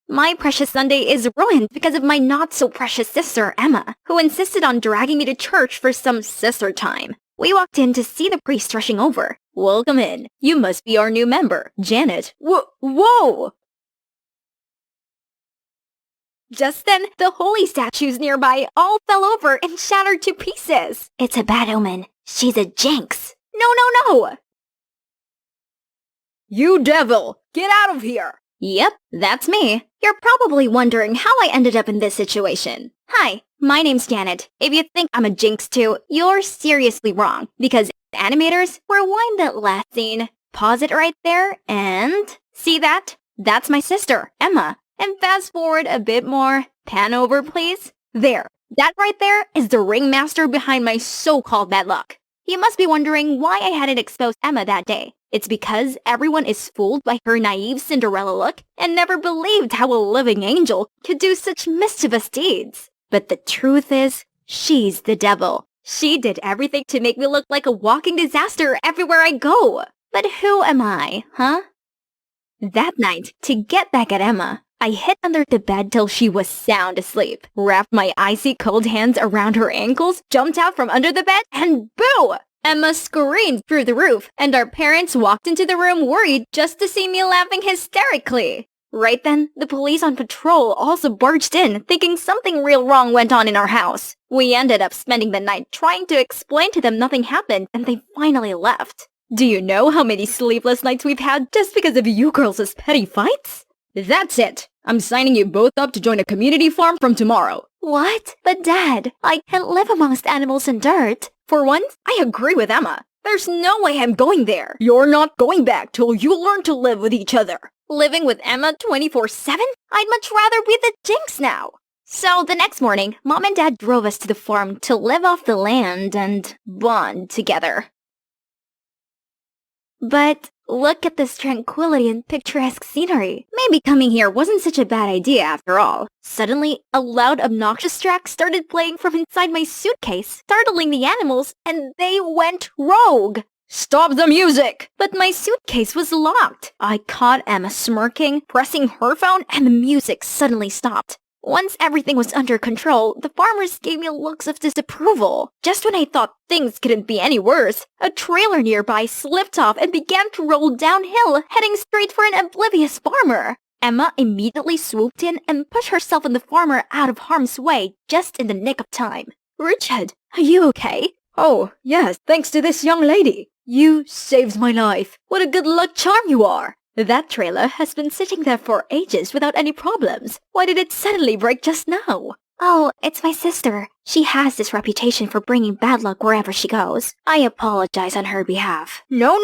My precious Sunday is ruined because of my not-so-precious sister, Emma, who insisted on dragging me to church for some sister time. We walked in to see the priest rushing over. "Welcome in. You must be our new member, Janet." Whoa! Just then, the holy statues nearby all fell over and shattered to pieces. It's a bad omen. She's a jinx. No! You devil! Get out of here! Yep, that's me. You're probably wondering how I ended up in this situation. Hi, my name's Janet. If you think I'm a jinx too, you're seriously wrong, because animators, rewind that last scene. Pause it right there, and... see that? That's my sister, Emma. And fast forward a bit more. Pan over, please. There. That right there is the ringmaster behind my so-called bad luck. You must be wondering why I hadn't exposed Emma that day. It's because everyone is fooled by her naive Cinderella look and never believed how a living angel could do such mischievous deeds. But the truth is, she's the devil. She did everything to make me look like a walking disaster everywhere I go. But who am I, huh? That night, to get back at Emma, I hid under the bed till she was sound asleep, wrapped my icy cold hands around her ankles, jumped out from under the bed, and boo! Emma screamed through the roof, and our parents walked into the room worried just to see me laughing hysterically. Right then, the police on patrol also barged in, thinking something real wrong went on in our house. We ended up spending the night trying to explain to them nothing happened, and they finally left. Do you know how many sleepless nights we've had just because of you girls' petty fights? That's it. I'm signing you both up to join a community farm from tomorrow. What? But Dad, I can't live amongst animals and dirt. For once, I agree with Emma. There's no way I'm going there. You're not going back till you learn to live with each other. Living with Emma 24/7? I'd much rather be the jinx now. So the next morning, Mom and Dad drove us to the farm to live off the land and bond together. But look at this tranquility and picturesque scenery. Maybe coming here wasn't such a bad idea after all. Suddenly, a loud, obnoxious track started playing from inside my suitcase, startling the animals, and they went rogue. Stop the music! But my suitcase was locked. I caught Emma smirking, pressing her phone, and the music suddenly stopped. Once everything was under control, the farmers gave me looks of disapproval. Just when I thought things couldn't be any worse, a trailer nearby slipped off and began to roll downhill, heading straight for an oblivious farmer. Emma immediately swooped in and pushed herself and the farmer out of harm's way just in the nick of time. Richard, are you okay? Oh, yes, thanks to this young lady. You saved my life. What a good luck charm you are. That trailer has been sitting there for ages without any problems. Why did it suddenly break just now? Oh, it's my sister. She has this reputation for bringing bad luck wherever she goes. I apologize on her behalf. No.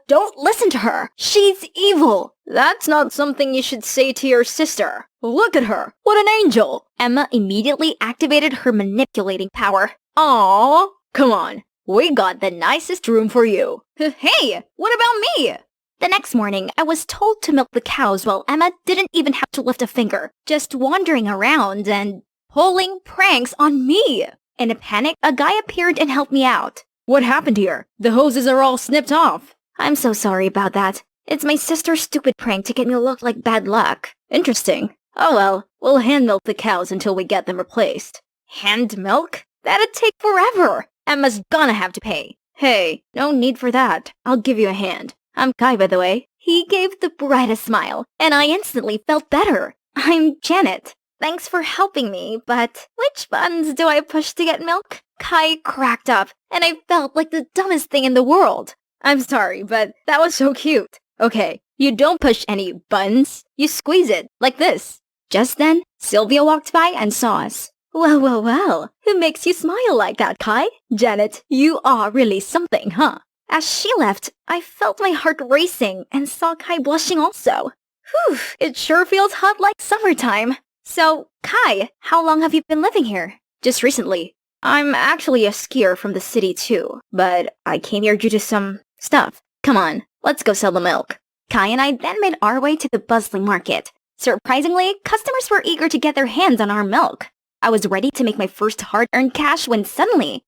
Don't listen to her. She's evil. That's not something you should say to your sister. Look at her. What an angel. Emma immediately activated her manipulating power. Aww. Come on. We got the nicest room for you. Hey, what about me? The next morning, I was told to milk the cows while Emma didn't even have to lift a finger, just wandering around and pulling pranks on me. In a panic, a guy appeared and helped me out. What happened here? The hoses are all snipped off. I'm so sorry about that. It's my sister's stupid prank to get me to look like bad luck. Interesting. Oh well, we'll hand milk the cows until we get them replaced. Hand milk? That'd take forever. Emma's gonna have to pay. Hey, no need for that. I'll give you a hand. I'm Kai, by the way. He gave the brightest smile, and I instantly felt better. I'm Janet. Thanks for helping me, but which buttons do I push to get milk? Kai cracked up, and I felt like the dumbest thing in the world. I'm sorry, but that was so cute. Okay, you don't push any buttons. You squeeze it, like this. Just then, Sylvia walked by and saw us. Well. Who makes you smile like that, Kai? Janet, you are really something, huh? As she left, I felt my heart racing and saw Kai blushing also. Whew, it sure feels hot like summertime. So, Kai, how long have you been living here? Just recently. I'm actually a skier from the city too, but I came here due to some stuff. Come on, let's go sell the milk. Kai and I then made our way to the bustling market. Surprisingly, customers were eager to get their hands on our milk. I was ready to make my first hard-earned cash when suddenly,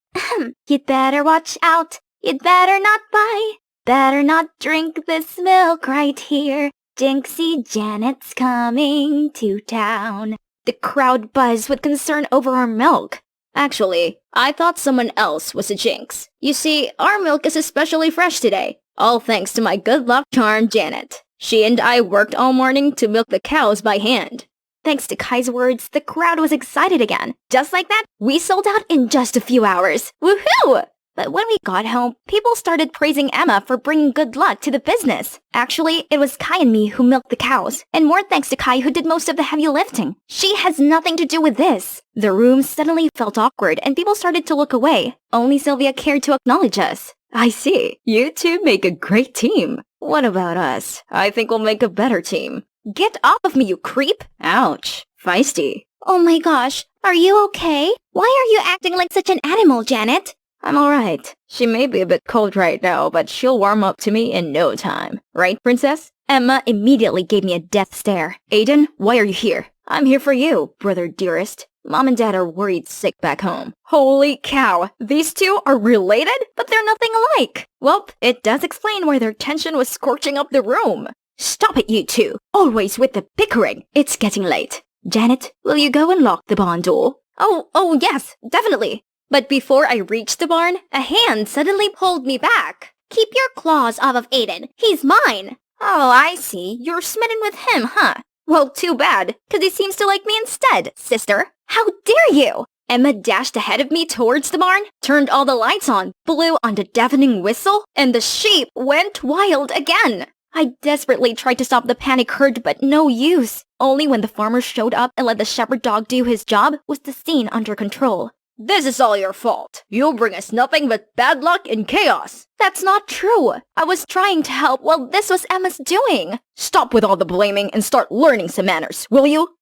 you'd better watch out. You'd better not buy, better not drink this milk right here. Jinxie Janet's coming to town. The crowd buzzed with concern over our milk. Actually, I thought someone else was a jinx. You see, our milk is especially fresh today, all thanks to my good luck charm, Janet. She and I worked all morning to milk the cows by hand. Thanks to Kai's words, the crowd was excited again. Just like that, we sold out in just a few hours. Woohoo! But when we got home, people started praising Emma for bringing good luck to the business. Actually, it was Kai and me who milked the cows, and more thanks to Kai who did most of the heavy lifting. She has nothing to do with this. The room suddenly felt awkward and people started to look away. Only Sylvia cared to acknowledge us. I see. You two make a great team. What about us? I think we'll make a better team. Get off of me, you creep! Ouch. Feisty. Oh my gosh, are you okay? Why are you acting like such an animal, Janet? I'm alright. She may be a bit cold right now, but she'll warm up to me in no time. Right, princess? Emma immediately gave me a death stare. Aiden, why are you here? I'm here for you, brother dearest. Mom and Dad are worried sick back home. Holy cow, these two are related? But they're nothing alike. Well, it does explain why their tension was scorching up the room. Stop it, you two. Always with the bickering. It's getting late. Janet, will you go and lock the barn door? Oh yes, definitely. But before I reached the barn, a hand suddenly pulled me back. Keep your claws off of Aiden. He's mine. Oh, I see. You're smitten with him, huh? Well, too bad, because he seems to like me instead, sister. How dare you? Emma dashed ahead of me towards the barn, turned all the lights on, blew on the deafening whistle, and the sheep went wild again. I desperately tried to stop the panic herd, but no use. Only when the farmer showed up and let the shepherd dog do his job was the scene under control. This is all your fault. You bring us nothing but bad luck and chaos. That's not true. I was trying to help while this was Emma's doing. Stop with all the blaming and start learning some manners, will you?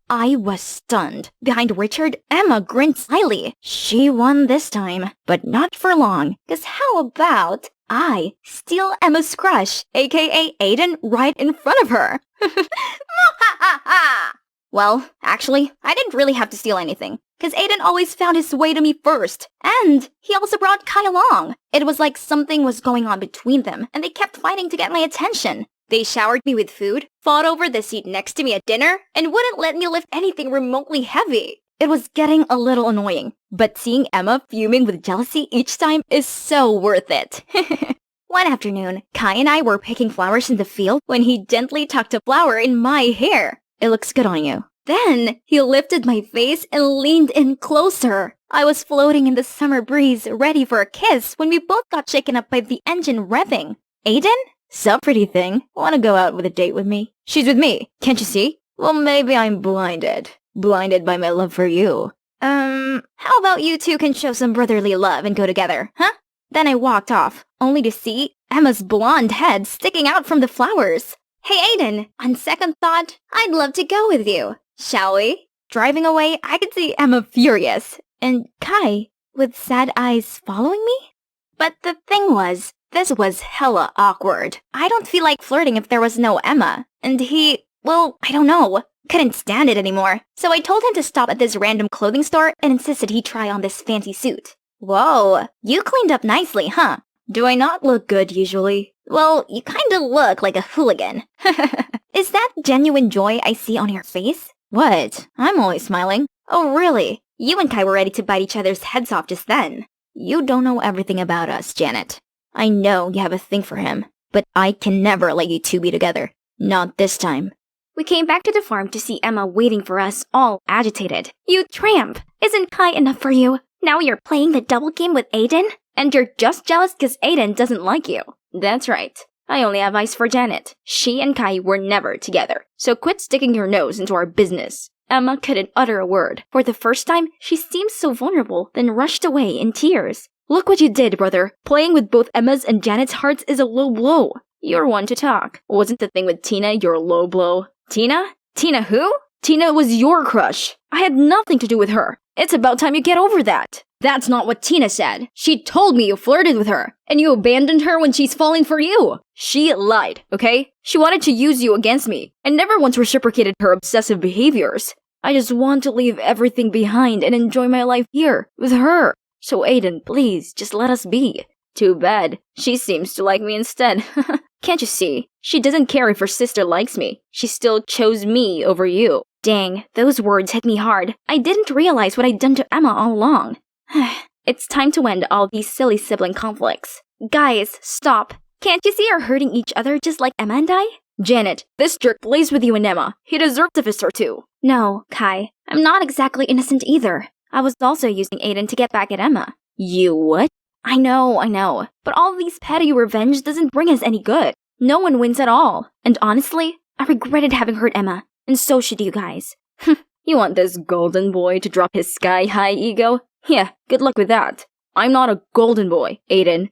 I was stunned. Behind Richard, Emma grinned slyly. She won this time, but not for long. 'Cause how about I steal Emma's crush, aka Aiden, right in front of her? Well, actually, I didn't really have to steal anything, 'cause Aiden always found his way to me first. And he also brought Kai along. It was like something was going on between them, and they kept fighting to get my attention. They showered me with food, fought over the seat next to me at dinner, and wouldn't let me lift anything remotely heavy. It was getting a little annoying, but seeing Emma fuming with jealousy each time is so worth it. One afternoon, Kai and I were picking flowers in the field when he gently tucked a flower in my hair. It looks good on you. Then he lifted my face and leaned in closer. I was floating in the summer breeze, ready for a kiss when we both got shaken up by the engine revving. Aiden? Sup, pretty thing? Wanna go out with a date with me? She's with me, can't you see? Well, maybe I'm blinded. Blinded by my love for you. How about you two can show some brotherly love and go together, huh? Then I walked off, only to see Emma's blonde head sticking out from the flowers. Hey Aiden, on second thought, I'd love to go with you. Shall we? Driving away, I could see Emma furious, and Kai with sad eyes following me? But the thing was, this was hella awkward. I don't feel like flirting if there was no Emma. And he, well, I don't know, couldn't stand it anymore. So I told him to stop at this random clothing store and insisted he try on this fancy suit. Whoa, you cleaned up nicely, huh? Do I not look good usually? Well, you kinda look like a hooligan. Is that genuine joy I see on your face? What? I'm always smiling. Oh, really? You and Kai were ready to bite each other's heads off just then. You don't know everything about us, Janet. I know you have a thing for him, but I can never let you two be together. Not this time. We came back to the farm to see Emma waiting for us, all agitated. You tramp! Isn't Kai enough for you? Now you're playing the double game with Aiden? And you're just jealous because Aiden doesn't like you. That's right. I only have eyes for Janet. She and Kai were never together. So quit sticking your nose into our business. Emma couldn't utter a word. For the first time, she seemed so vulnerable, then rushed away in tears. Look what you did, brother. Playing with both Emma's and Janet's hearts is a low blow. You're one to talk. Wasn't the thing with Tina your low blow? Tina? Tina who? Tina was your crush. I had nothing to do with her. It's about time you get over that. That's not what Tina said. She told me you flirted with her, and you abandoned her when she's falling for you. She lied, okay? She wanted to use you against me, and never once reciprocated her obsessive behaviors. I just want to leave everything behind and enjoy my life here, with her. So Aiden, please, just let us be. Too bad. She seems to like me instead. Can't you see? She doesn't care if her sister likes me. She still chose me over you. Dang, those words hit me hard. I didn't realize what I'd done to Emma all along. It's time to end all these silly sibling conflicts. Guys, stop. Can't you see you're hurting each other just like Emma and I? Janet, this jerk lays with you and Emma. He deserves a fist or two. No, Kai. I'm not exactly innocent either. I was also using Aiden to get back at Emma. You what? I know. But all these petty revenge doesn't bring us any good. No one wins at all. And honestly, I regretted having hurt Emma. And so should you guys. You want this golden boy to drop his sky-high ego? Yeah, good luck with that. I'm not a golden boy, Aiden.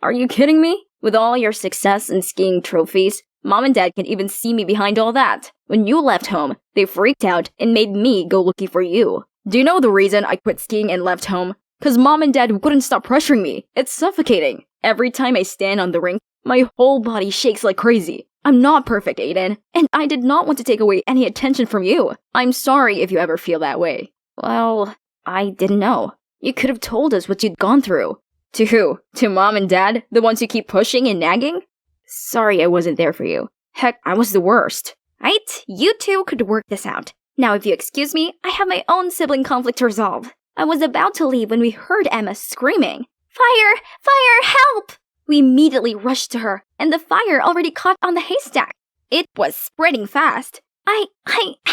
Are you kidding me? With all your success and skiing trophies, Mom and Dad can even see me behind all that. When you left home, they freaked out and made me go looking for you. Do you know the reason I quit skiing and left home? 'Cause Mom and Dad wouldn't stop pressuring me. It's suffocating. Every time I stand on the rink, my whole body shakes like crazy. I'm not perfect, Aiden, and I did not want to take away any attention from you. I'm sorry if you ever feel that way. Well, I didn't know. You could have told us what you'd gone through. To who? To Mom and Dad? The ones who keep pushing and nagging? Sorry I wasn't there for you. Heck, I was the worst. Right? You two could work this out. Now if you excuse me, I have my own sibling conflict to resolve. I was about to leave when we heard Emma screaming, "Fire! Fire! Help!" We immediately rushed to her, and the fire already caught on the haystack. It was spreading fast. I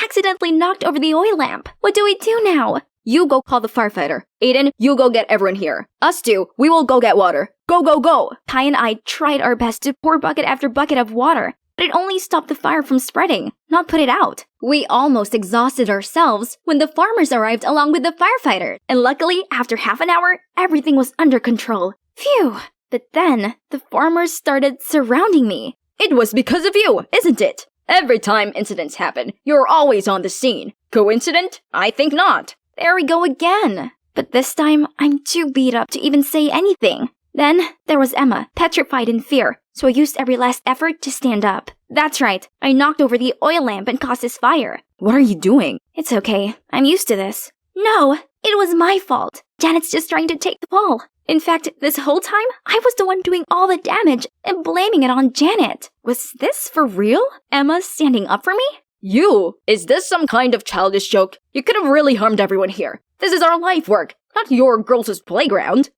accidentally knocked over the oil lamp. What do we do now? You go call the firefighter. Aiden, you go get everyone here. Us two, we will go get water. Go, go, go! Kai and I tried our best to pour bucket after bucket of water, but it only stopped the fire from spreading, not put it out. We almost exhausted ourselves when the farmers arrived along with the firefighters, and luckily, after half an hour, everything was under control. Phew! But then, the farmers started surrounding me. It was because of you, isn't it? Every time incidents happen, you're always on the scene. Coincident? I think not. There we go again. But this time, I'm too beat up to even say anything. Then, there was Emma, petrified in fear, so I used every last effort to stand up. That's right, I knocked over the oil lamp and caused this fire. What are you doing? It's okay, I'm used to this. No, it was my fault. Janet's just trying to take the fall. In fact, this whole time, I was the one doing all the damage and blaming it on Janet. Was this for real? Emma standing up for me? You? Is this some kind of childish joke? You could have really harmed everyone here. This is our life work, not your girls' playground.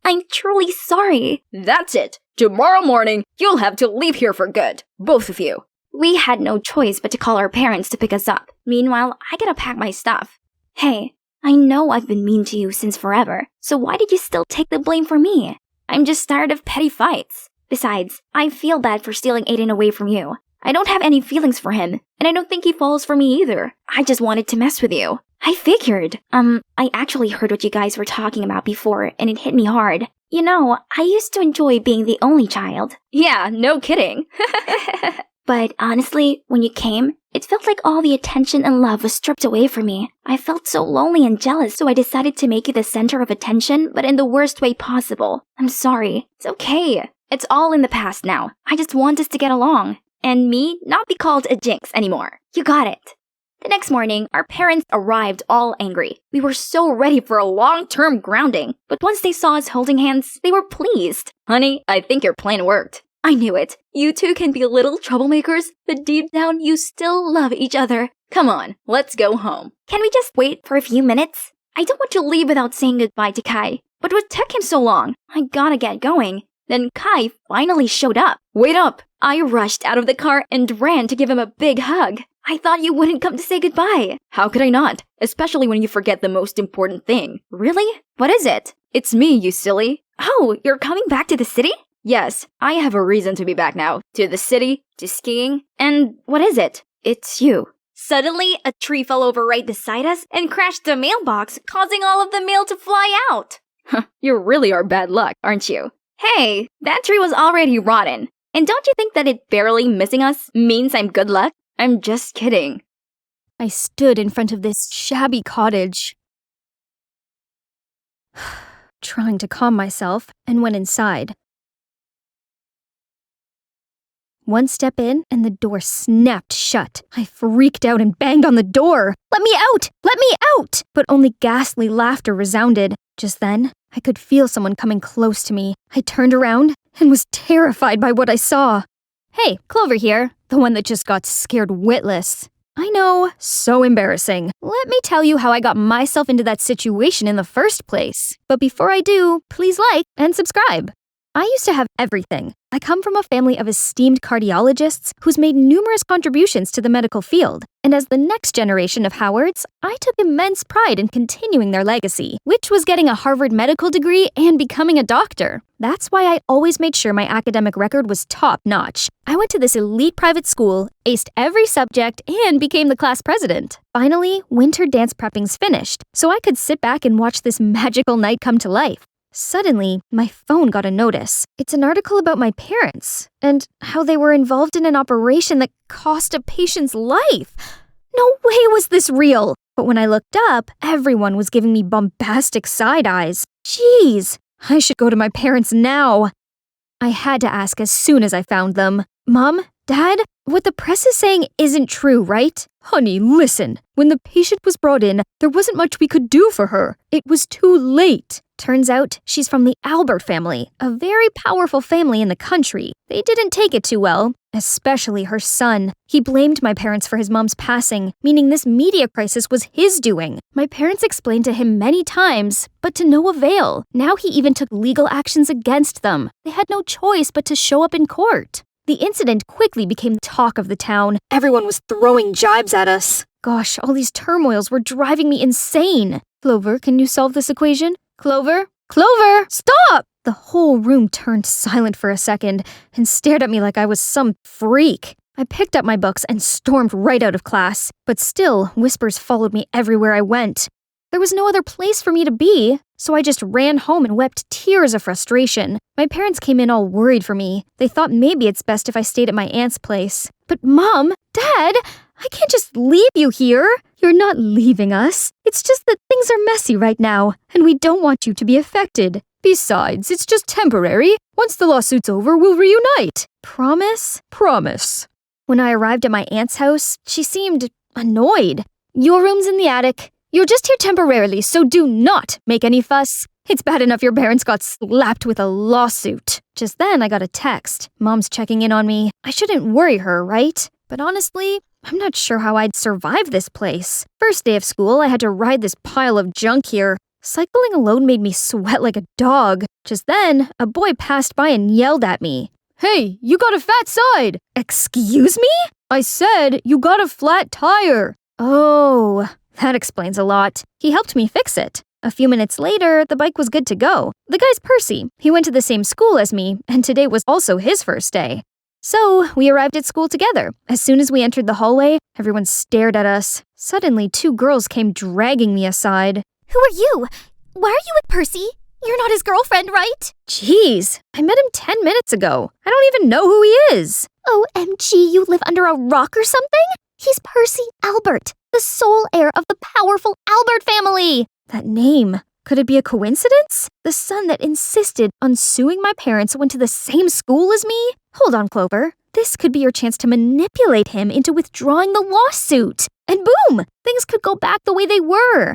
I'm truly sorry. That's it. Tomorrow morning, you'll have to leave here for good. Both of you. We had no choice but to call our parents to pick us up. Meanwhile, I gotta pack my stuff. Hey, I know I've been mean to you since forever, so why did you still take the blame for me? I'm just tired of petty fights. Besides, I feel bad for stealing Aiden away from you. I don't have any feelings for him, and I don't think he falls for me either. I just wanted to mess with you. I figured. I actually heard what you guys were talking about before, and it hit me hard. You know, I used to enjoy being the only child. Yeah, no kidding. But honestly, when you came, it felt like all the attention and love was stripped away from me. I felt so lonely and jealous, so I decided to make you the center of attention, but in the worst way possible. I'm sorry. It's okay. It's all in the past now. I just want us to get along. And me not be called a jinx anymore. You got it. The next morning, our parents arrived all angry. We were so ready for a long-term grounding, but once they saw us holding hands, they were pleased. Honey, I think your plan worked. I knew it. You two can be little troublemakers, but deep down you still love each other. Come on, let's go home. Can we just wait for a few minutes? I don't want to leave without saying goodbye to Kai. But what took him so long? I gotta get going. Then Kai finally showed up. Wait up! I rushed out of the car and ran to give him a big hug. I thought you wouldn't come to say goodbye. How could I not? Especially when you forget the most important thing. Really? What is it? It's me, you silly. Oh, you're coming back to the city? Yes, I have a reason to be back now. To the city, to skiing, and what is it? It's you. Suddenly, a tree fell over right beside us and crashed the mailbox, causing all of the mail to fly out. You really are bad luck, aren't you? Hey, that tree was already rotten. And don't you think that it barely missing us means I'm good luck? I'm just kidding. I stood in front of this shabby cottage, trying to calm myself, and went inside. One step in, and the door snapped shut. I freaked out and banged on the door. "Let me out! Let me out!" But only ghastly laughter resounded. Just then, I could feel someone coming close to me. I turned around and was terrified by what I saw. "Hey, Clover here, the one that just got scared witless." I know, so embarrassing. Let me tell you how I got myself into that situation in the first place. But before I do, please like and subscribe. I used to have everything. I come from a family of esteemed cardiologists who's made numerous contributions to the medical field. And as the next generation of Howards, I took immense pride in continuing their legacy, which was getting a Harvard medical degree and becoming a doctor. That's why I always made sure my academic record was top-notch. I went to this elite private school, aced every subject, and became the class president. Finally, winter dance prepping's finished, so I could sit back and watch this magical night come to life. Suddenly, my phone got a notice. It's an article about my parents and how they were involved in an operation that cost a patient's life. No way was this real. But when I looked up, everyone was giving me bombastic side eyes. Jeez, I should go to my parents now. I had to ask as soon as I found them. "Mom? Dad? What the press is saying isn't true, right?" "Honey, listen. When the patient was brought in, there wasn't much we could do for her. It was too late." Turns out she's from the Albert family, a very powerful family in the country. They didn't take it too well, especially her son. He blamed my parents for his mom's passing, meaning this media crisis was his doing. My parents explained to him many times, but to no avail. Now he even took legal actions against them. They had no choice but to show up in court. The incident quickly became the talk of the town. Everyone was throwing jibes at us. Gosh, all these turmoils were driving me insane. "Clover, can you solve this equation? Clover? Clover, stop!" The whole room turned silent for a second and stared at me like I was some freak. I picked up my books and stormed right out of class, but still, whispers followed me everywhere I went. There was no other place for me to be, so I just ran home and wept tears of frustration. My parents came in all worried for me. They thought maybe it's best if I stayed at my aunt's place. "But Mom, Dad, I can't just leave you here." "You're not leaving us. It's just that things are messy right now, and we don't want you to be affected. Besides, it's just temporary. Once the lawsuit's over, we'll reunite." "Promise?" "Promise." When I arrived at my aunt's house, she seemed annoyed. "Your room's in the attic. You're just here temporarily, so do not make any fuss. It's bad enough your parents got slapped with a lawsuit." Just then, I got a text. Mom's checking in on me. I shouldn't worry her, right? But honestly, I'm not sure how I'd survive this place. First day of school, I had to ride this pile of junk here. Cycling alone made me sweat like a dog. Just then, a boy passed by and yelled at me. "Hey, you got a fat side!" "Excuse me?" "I said you got a flat tire." Oh, that explains a lot. He helped me fix it. A few minutes later, the bike was good to go. The guy's Percy. He went to the same school as me, and today was also his first day. So, we arrived at school together. As soon as we entered the hallway, everyone stared at us. Suddenly, two girls came dragging me aside. Who are you? Why are you with Percy? You're not his girlfriend, right? Jeez, I met him 10 minutes ago. I don't even know who he is. OMG, you live under a rock or something? He's Percy Albert, the sole heir of the powerful Albert family. That name. Could it be a coincidence? The son that insisted on suing my parents went to the same school as me? Hold on, Clover. This could be your chance to manipulate him into withdrawing the lawsuit. And boom! Things could go back the way they were.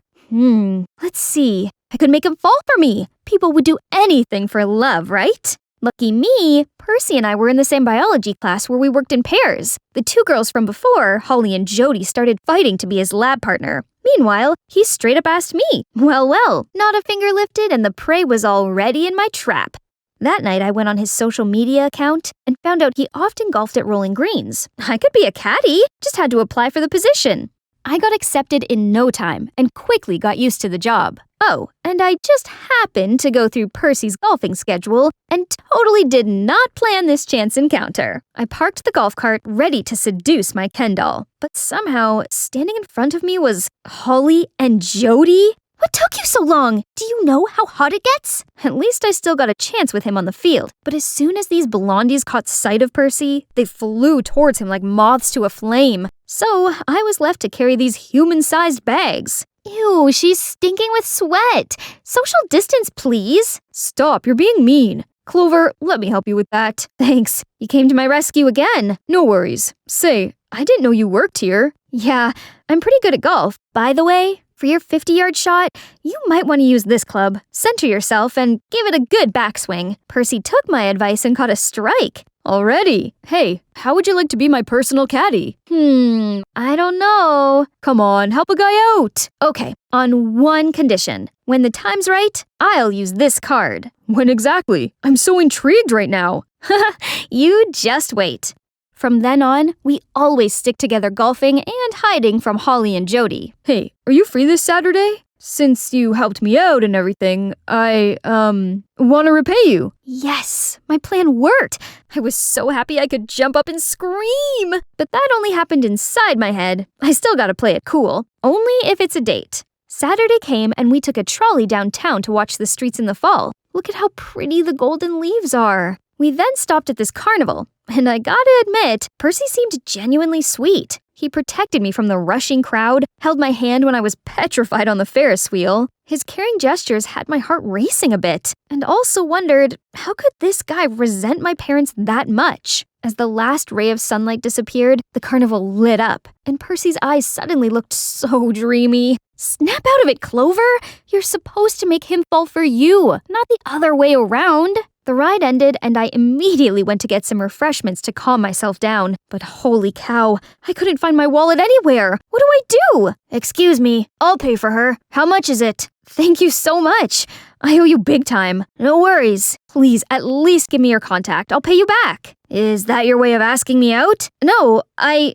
Let's see. I could make him fall for me. People would do anything for love, right? Lucky me, Percy and I were in the same biology class where we worked in pairs. The two girls from before, Holly and Jody, started fighting to be his lab partner. Meanwhile, he straight up asked me. Well, not a finger lifted and the prey was already in my trap. That night, I went on his social media account and found out he often golfed at Rolling Greens. I could be a caddy, just had to apply for the position. I got accepted in no time and quickly got used to the job. Oh, and I just happened to go through Percy's golfing schedule and totally did not plan this chance encounter. I parked the golf cart ready to seduce my Ken doll, but somehow standing in front of me was Holly and Jody. What took you so long? Do you know how hot it gets? At least I still got a chance with him on the field. But as soon as these blondies caught sight of Percy, they flew towards him like moths to a flame. So I was left to carry these human-sized bags. Ew, she's stinking with sweat. Social distance, please. Stop, you're being mean. Clover, let me help you with that. Thanks. You came to my rescue again. No worries. Say, I didn't know you worked here. Yeah, I'm pretty good at golf. By the way, for your 50-yard shot, you might want to use this club. Center yourself and give it a good backswing. Percy took my advice and caught a strike. Already? Hey, how would you like to be my personal caddy? I don't know. Come on, help a guy out. Okay, on one condition. When the time's right, I'll use this card. When exactly? I'm so intrigued right now. You just wait. From then on, we always stick together golfing and hiding from Holly and Jody. Hey, are you free this Saturday? Since you helped me out and everything, I, want to repay you. Yes, my plan worked. I was so happy I could jump up and scream. But that only happened inside my head. I still gotta play it cool. Only if it's a date. Saturday came and we took a trolley downtown to watch the streets in the fall. Look at how pretty the golden leaves are. We then stopped at this carnival, and I gotta admit, Percy seemed genuinely sweet. He protected me from the rushing crowd, held my hand when I was petrified on the Ferris wheel. His caring gestures had my heart racing a bit, and also wondered, how could this guy resent my parents that much? As the last ray of sunlight disappeared, the carnival lit up, and Percy's eyes suddenly looked so dreamy. Snap out of it, Clover! You're supposed to make him fall for you, not the other way around. The ride ended, and I immediately went to get some refreshments to calm myself down. But holy cow, I couldn't find my wallet anywhere. What do I do? Excuse me, I'll pay for her. How much is it? Thank you so much. I owe you big time. No worries. Please, at least give me your contact. I'll pay you back. Is that your way of asking me out? No,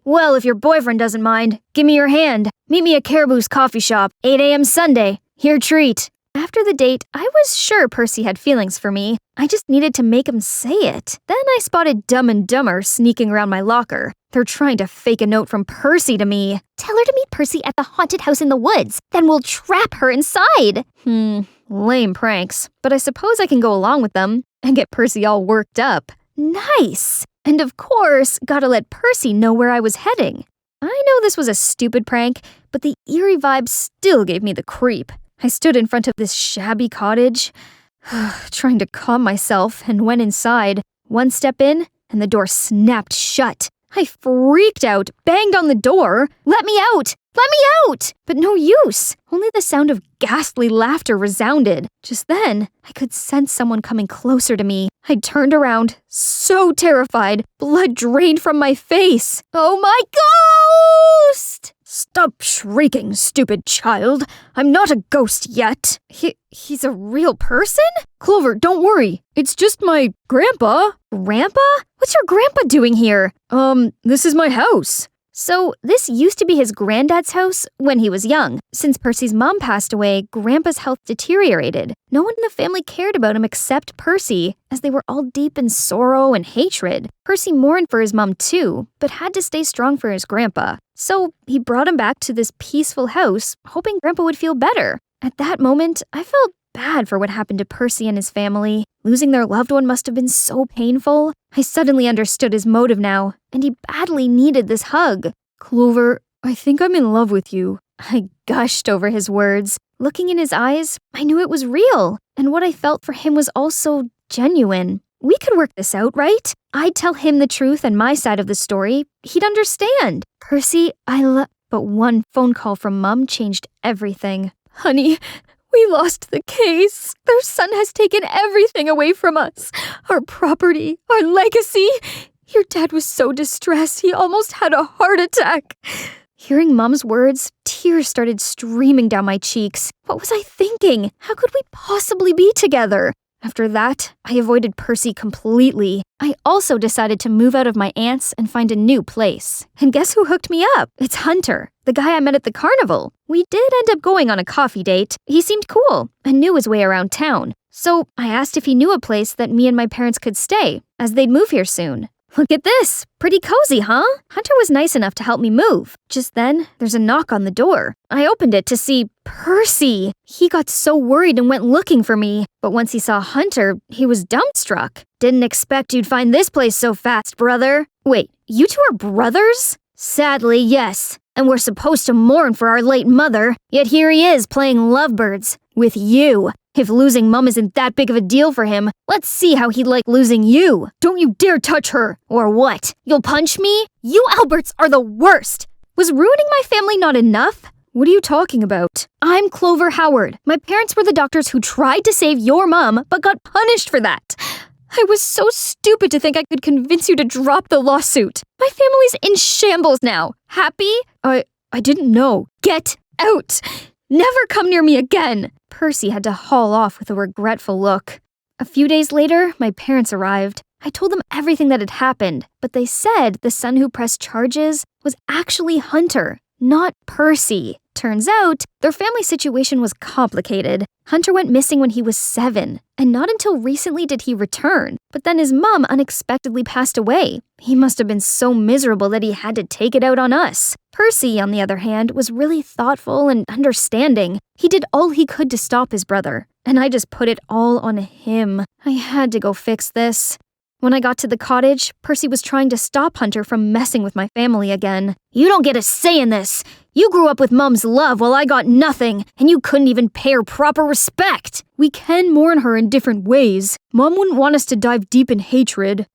well, if your boyfriend doesn't mind, give me your hand. Meet me at Caribou's coffee shop, 8 a.m. Sunday. Your treat. After the date, I was sure Percy had feelings for me. I just needed to make him say it. Then I spotted Dumb and Dumber sneaking around my locker. They're trying to fake a note from Percy to me. Tell her to meet Percy at the haunted house in the woods. Then we'll trap her inside. Lame pranks. But I suppose I can go along with them and get Percy all worked up. Nice. And of course, gotta let Percy know where I was heading. I know this was a stupid prank, but the eerie vibe still gave me the creep. I stood in front of this shabby cottage, trying to calm myself, and went inside. One step in, and the door snapped shut. I freaked out, banged on the door. Let me out! Let me out! But no use. Only the sound of ghastly laughter resounded. Just then, I could sense someone coming closer to me. I turned around, so terrified. Blood drained from my face. Oh my ghost! Stop shrieking, stupid child. I'm not a ghost yet. He's a real person? Clover, don't worry. It's just my grandpa. Grandpa? What's your grandpa doing here? This is my house. So, this used to be his granddad's house when he was young. Since Percy's mom passed away, Grandpa's health deteriorated. No one in the family cared about him except Percy, as they were all deep in sorrow and hatred. Percy mourned for his mom too, but had to stay strong for his grandpa. So, he brought him back to this peaceful house, hoping Grandpa would feel better. At that moment, I felt bad for what happened to Percy and his family. Losing their loved one must have been so painful. I suddenly understood his motive now, and he badly needed this hug. Clover, I think I'm in love with you. I gushed over his words. Looking in his eyes, I knew it was real, and what I felt for him was also genuine. We could work this out, right? I'd tell him the truth and my side of the story. He'd understand. Percy, But one phone call from Mom changed everything. Honey, we lost the case. Their son has taken everything away from us. Our property, our legacy. Your dad was so distressed, he almost had a heart attack. Hearing Mom's words, tears started streaming down my cheeks. What was I thinking? How could we possibly be together? After that, I avoided Percy completely. I also decided to move out of my aunt's and find a new place. And guess who hooked me up? It's Hunter, the guy I met at the carnival. We did end up going on a coffee date. He seemed cool and knew his way around town. So I asked if he knew a place that me and my parents could stay, as they'd move here soon. Look at this. Pretty cozy, huh? Hunter was nice enough to help me move. Just then, there's a knock on the door. I opened it to see Percy. He got so worried and went looking for me. But once he saw Hunter, he was dumbstruck. Didn't expect you'd find this place so fast, brother. Wait, you two are brothers? Sadly, yes. And we're supposed to mourn for our late mother. Yet here he is playing lovebirds with you. If losing Mum isn't that big of a deal for him, let's see how he'd like losing you. Don't you dare touch her! Or what? You'll punch me? You Alberts are the worst! Was ruining my family not enough? What are you talking about? I'm Clover Howard. My parents were the doctors who tried to save your mom, but got punished for that. I was so stupid to think I could convince you to drop the lawsuit. My family's in shambles now. Happy? I didn't know. Get out! Never come near me again! Percy had to haul off with a regretful look. A few days later, my parents arrived. I told them everything that had happened, but they said the son who pressed charges was actually Hunter, not Percy. Turns out, their family situation was complicated. Hunter went missing when he was 7, and not until recently did he return. But then his mom unexpectedly passed away. He must have been so miserable that he had to take it out on us. Percy, on the other hand, was really thoughtful and understanding. He did all he could to stop his brother, and I just put it all on him. I had to go fix this. When I got to the cottage, Percy was trying to stop Hunter from messing with my family again. You don't get a say in this. You grew up with Mum's love while I got nothing, and you couldn't even pay her proper respect. We can mourn her in different ways. Mum wouldn't want us to dive deep in hatred.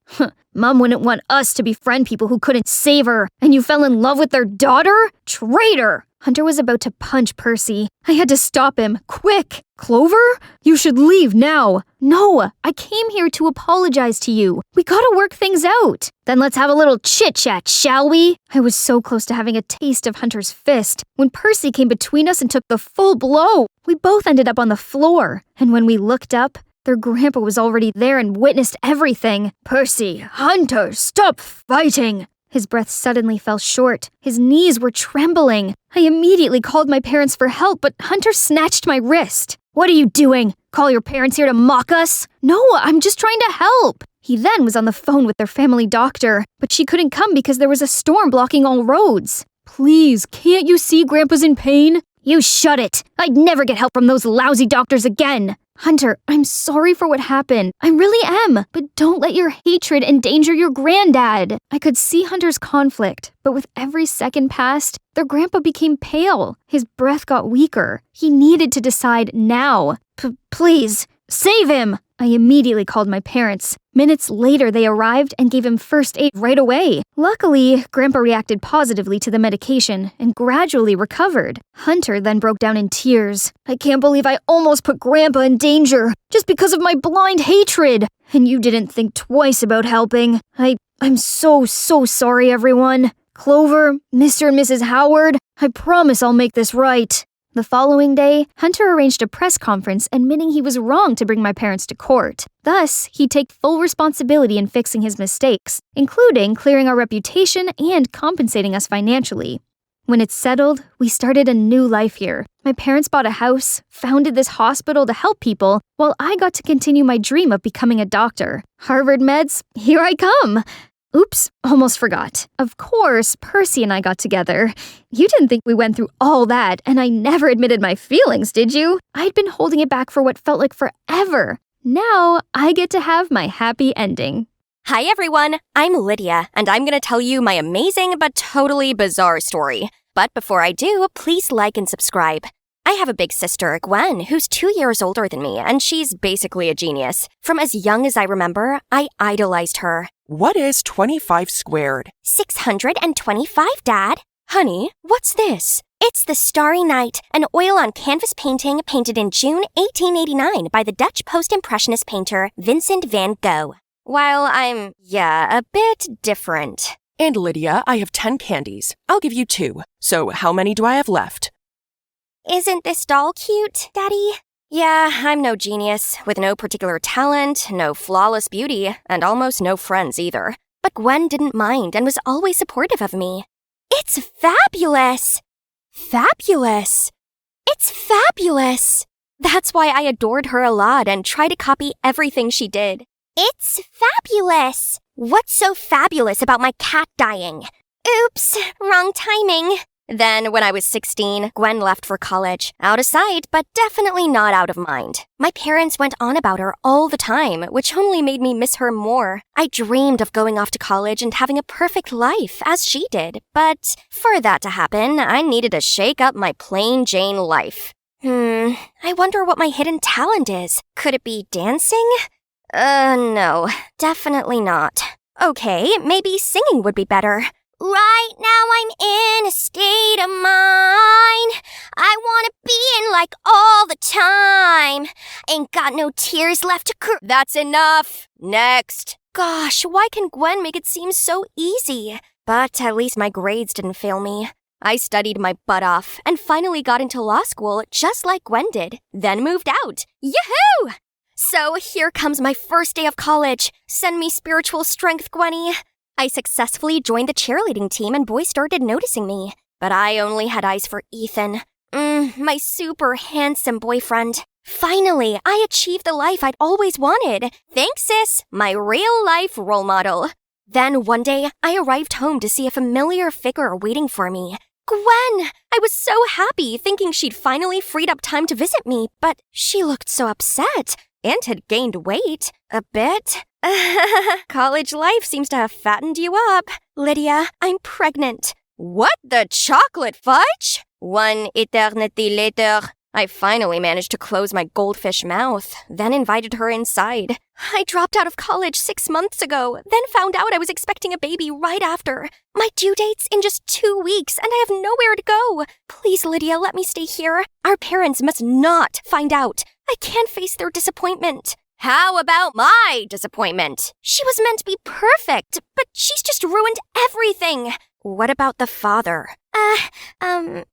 Mum wouldn't want us to befriend people who couldn't save her, and you fell in love with their daughter? Traitor! Hunter was about to punch Percy. I had to stop him. Quick! Clover? You should leave now. No, I came here to apologize to you. We gotta work things out. Then let's have a little chit-chat, shall we? I was so close to having a taste of Hunter's fist when Percy came between us and took the full blow. We both ended up on the floor, and when we looked up, their grandpa was already there and witnessed everything. Percy, Hunter, stop fighting! His breath suddenly fell short. His knees were trembling. I immediately called my parents for help, but Hunter snatched my wrist. What are you doing? Call your parents here to mock us? No, I'm just trying to help. He then was on the phone with their family doctor, but she couldn't come because there was a storm blocking all roads. Please, can't you see Grandpa's in pain? You shut it. I'd never get help from those lousy doctors again. Hunter, I'm sorry for what happened. I really am, but don't let your hatred endanger your granddad. I could see Hunter's conflict, but with every second passed, their grandpa became pale. His breath got weaker. He needed to decide now. Please, save him! I immediately called my parents. Minutes later, they arrived and gave him first aid right away. Luckily, Grandpa reacted positively to the medication and gradually recovered. Hunter then broke down in tears. I can't believe I almost put Grandpa in danger just because of my blind hatred. And you didn't think twice about helping. I'm so sorry, everyone. Clover, Mr. and Mrs. Howard, I promise I'll make this right. The following day, Hunter arranged a press conference admitting he was wrong to bring my parents to court. Thus, he'd take full responsibility in fixing his mistakes, including clearing our reputation and compensating us financially. When it's settled, we started a new life here. My parents bought a house, founded this hospital to help people, while I got to continue my dream of becoming a doctor. Harvard meds, here I come! Oops, almost forgot. Of course, Percy and I got together. You didn't think we went through all that, and I never admitted my feelings, did you? I'd been holding it back for what felt like forever. Now, I get to have my happy ending. Hi everyone, I'm Lydia, and I'm gonna tell you my amazing but totally bizarre story. But before I do, please like and subscribe. I have a big sister, Gwen, who's 2 years older than me, and she's basically a genius. From as young as I remember, I idolized her. What is 25 squared? 625, Dad. Honey, what's this? It's The Starry Night, an oil-on-canvas painting painted in June 1889 by the Dutch post-impressionist painter Vincent van Gogh. While I'm, a bit different. And Lydia, I have 10 candies. I'll give you 2. So how many do I have left? Isn't this doll cute, Daddy? Yeah, I'm no genius, with no particular talent, no flawless beauty, and almost no friends either. But Gwen didn't mind and was always supportive of me. It's fabulous! Fabulous! It's fabulous! That's why I adored her a lot and tried to copy everything she did. It's fabulous! What's so fabulous about my cat dying? Oops, wrong timing. Then, when I was 16, Gwen left for college. Out of sight, but definitely not out of mind. My parents went on about her all the time, which only made me miss her more. I dreamed of going off to college and having a perfect life, as she did. But for that to happen, I needed to shake up my plain Jane life. I wonder what my hidden talent is. Could it be dancing? No, definitely not. Okay, maybe singing would be better. Right now I'm in a state of mind I wanna be in like all the time. Ain't got no tears left to cry. That's enough. Next. Gosh, why can Gwen make it seem so easy? But at least my grades didn't fail me. I studied my butt off and finally got into law school just like Gwen did, then moved out. Yahoo! So here comes my first day of college. Send me spiritual strength, Gwenny. I successfully joined the cheerleading team and boys started noticing me. But I only had eyes for Ethan. My super handsome boyfriend. Finally, I achieved the life I'd always wanted. Thanks, sis, my real-life role model. Then one day, I arrived home to see a familiar figure waiting for me. Gwen! I was so happy, thinking she'd finally freed up time to visit me, but she looked so upset and had gained weight. A bit. College life seems to have fattened you up. Lydia, I'm pregnant. What the chocolate fudge? One eternity later, I finally managed to close my goldfish mouth, then invited her inside. I dropped out of college 6 months ago, then found out I was expecting a baby right after. My due date's in just 2 weeks, and I have nowhere to go. Please, Lydia, let me stay here. Our parents must not find out. I can't face their disappointment. How about my disappointment? She was meant to be perfect, but she's just ruined everything. What about the father?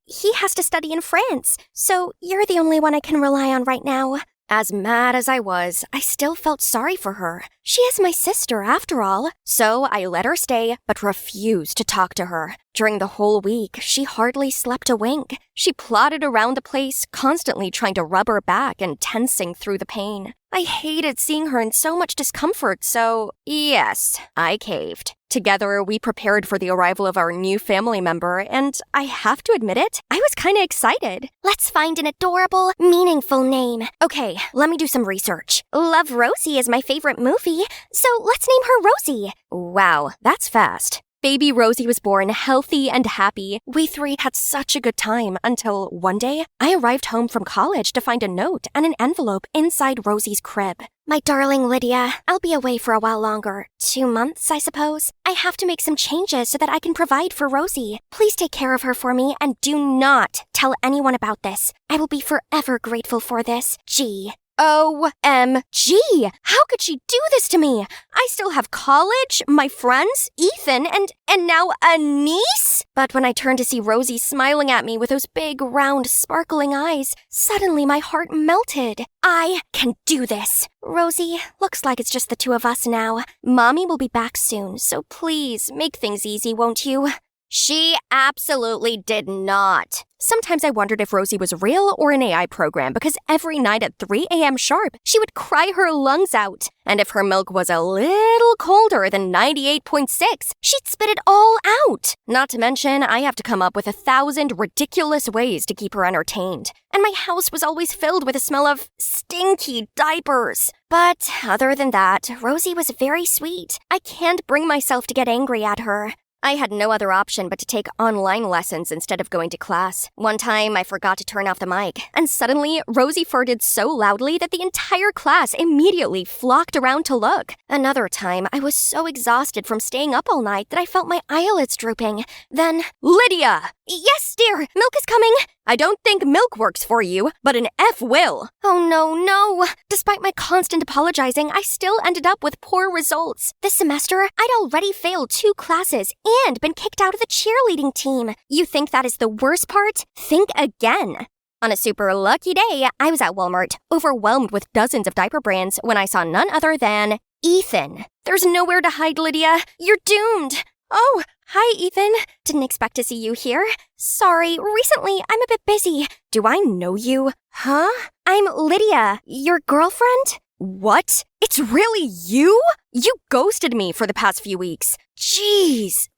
He has to study in France, so you're the only one I can rely on right now. As mad as I was, I still felt sorry for her. She is my sister, after all. So I let her stay, but refused to talk to her. During the whole week, she hardly slept a wink. She plodded around the place, constantly trying to rub her back and tensing through the pain. I hated seeing her in so much discomfort, so yes, I caved. Together, we prepared for the arrival of our new family member, and I have to admit it, I was kinda excited. Let's find an adorable, meaningful name. Okay, let me do some research. Love Rosie is my favorite movie, so let's name her Rosie. Wow, that's fast. Baby Rosie was born healthy and happy. We three had such a good time until one day, I arrived home from college to find a note and an envelope inside Rosie's crib. My darling Lydia, I'll be away for a while longer. 2 months, I suppose. I have to make some changes so that I can provide for Rosie. Please take care of her for me and do not tell anyone about this. I will be forever grateful for this. G. OMG! How could she do this to me? I still have college, my friends, Ethan, and now a niece? But when I turned to see Rosie smiling at me with those big, round, sparkling eyes, suddenly my heart melted. I can do this. Rosie, looks like it's just the two of us now. Mommy will be back soon, so please make things easy, won't you? She absolutely did not. Sometimes I wondered if Rosie was real or an AI program because every night at 3 a.m. sharp, she would cry her lungs out. And if her milk was a little colder than 98.6, she'd spit it all out. Not to mention, I have to come up with 1,000 ridiculous ways to keep her entertained. And my house was always filled with the smell of stinky diapers. But other than that, Rosie was very sweet. I can't bring myself to get angry at her. I had no other option but to take online lessons instead of going to class. One time, I forgot to turn off the mic, and suddenly, Rosie farted so loudly that the entire class immediately flocked around to look. Another time, I was so exhausted from staying up all night that I felt my eyelids drooping. Then, Lydia! Yes, dear, milk is coming! I don't think milk works for you, but an F will. Oh no. Despite my constant apologizing, I still ended up with poor results. This semester, I'd already failed 2 classes and been kicked out of the cheerleading team. You think that is the worst part? Think again. On a super lucky day, I was at Walmart, overwhelmed with dozens of diaper brands when I saw none other than Ethan. There's nowhere to hide, Lydia. You're doomed. Oh, hi, Ethan. Didn't expect to see you here. Sorry, recently I'm a bit busy. Do I know you? Huh? I'm Lydia, your girlfriend? What? It's really you? You ghosted me for the past few weeks. Jeez.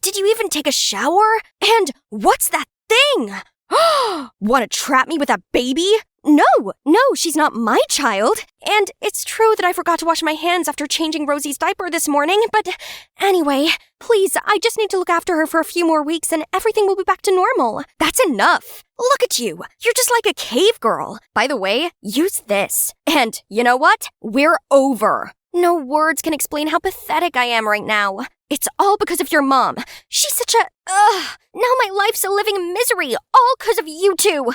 Did you even take a shower? And what's that thing? Want to trap me with a baby? No, she's not my child. And it's true that I forgot to wash my hands after changing Rosie's diaper this morning, but anyway, please, I just need to look after her for a few more weeks and everything will be back to normal. That's enough. Look at you. You're just like a cave girl. By the way, use this. And you know what? We're over. No words can explain how pathetic I am right now. It's all because of your mom. She's such a... Now my life's a living misery, all because of you two.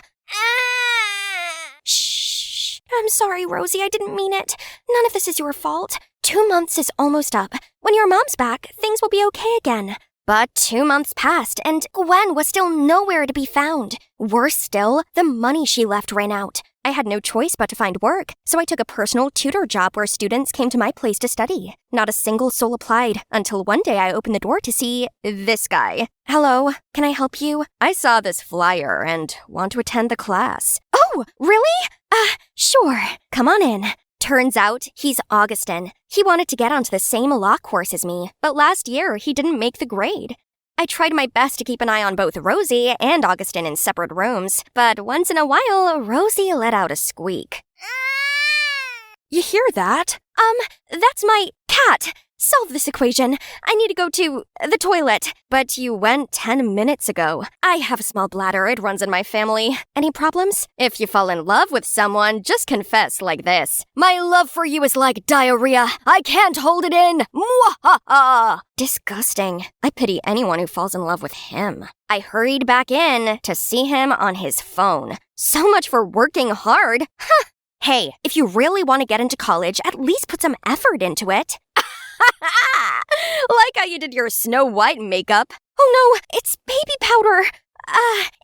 Shh. I'm sorry, Rosie, I didn't mean it. None of this is your fault. 2 months is almost up. When your mom's back, things will be okay again. But 2 months passed, and Gwen was still nowhere to be found. Worse still, the money she left ran out. I had no choice but to find work, so I took a personal tutor job where students came to my place to study. Not a single soul applied, until one day I opened the door to see this guy. Hello, can I help you? I saw this flyer and want to attend the class. Oh, really? Sure. Come on in. Turns out, he's Augustin. He wanted to get onto the same law course as me, but last year he didn't make the grade. I tried my best to keep an eye on both Rosie and Augustin in separate rooms, but once in a while, Rosie let out a squeak. You hear that? That's my cat. Solve this equation. I need to go to the toilet. But you went 10 minutes ago. I have a small bladder. It runs in my family. Any problems? If you fall in love with someone, just confess like this. My love for you is like diarrhea. I can't hold it in. Mwahaha! Disgusting. I pity anyone who falls in love with him. I hurried back in to see him on his phone. So much for working hard. Huh. Hey, if you really want to get into college, at least put some effort into it. Like how you did your Snow White makeup. Oh no, it's baby powder.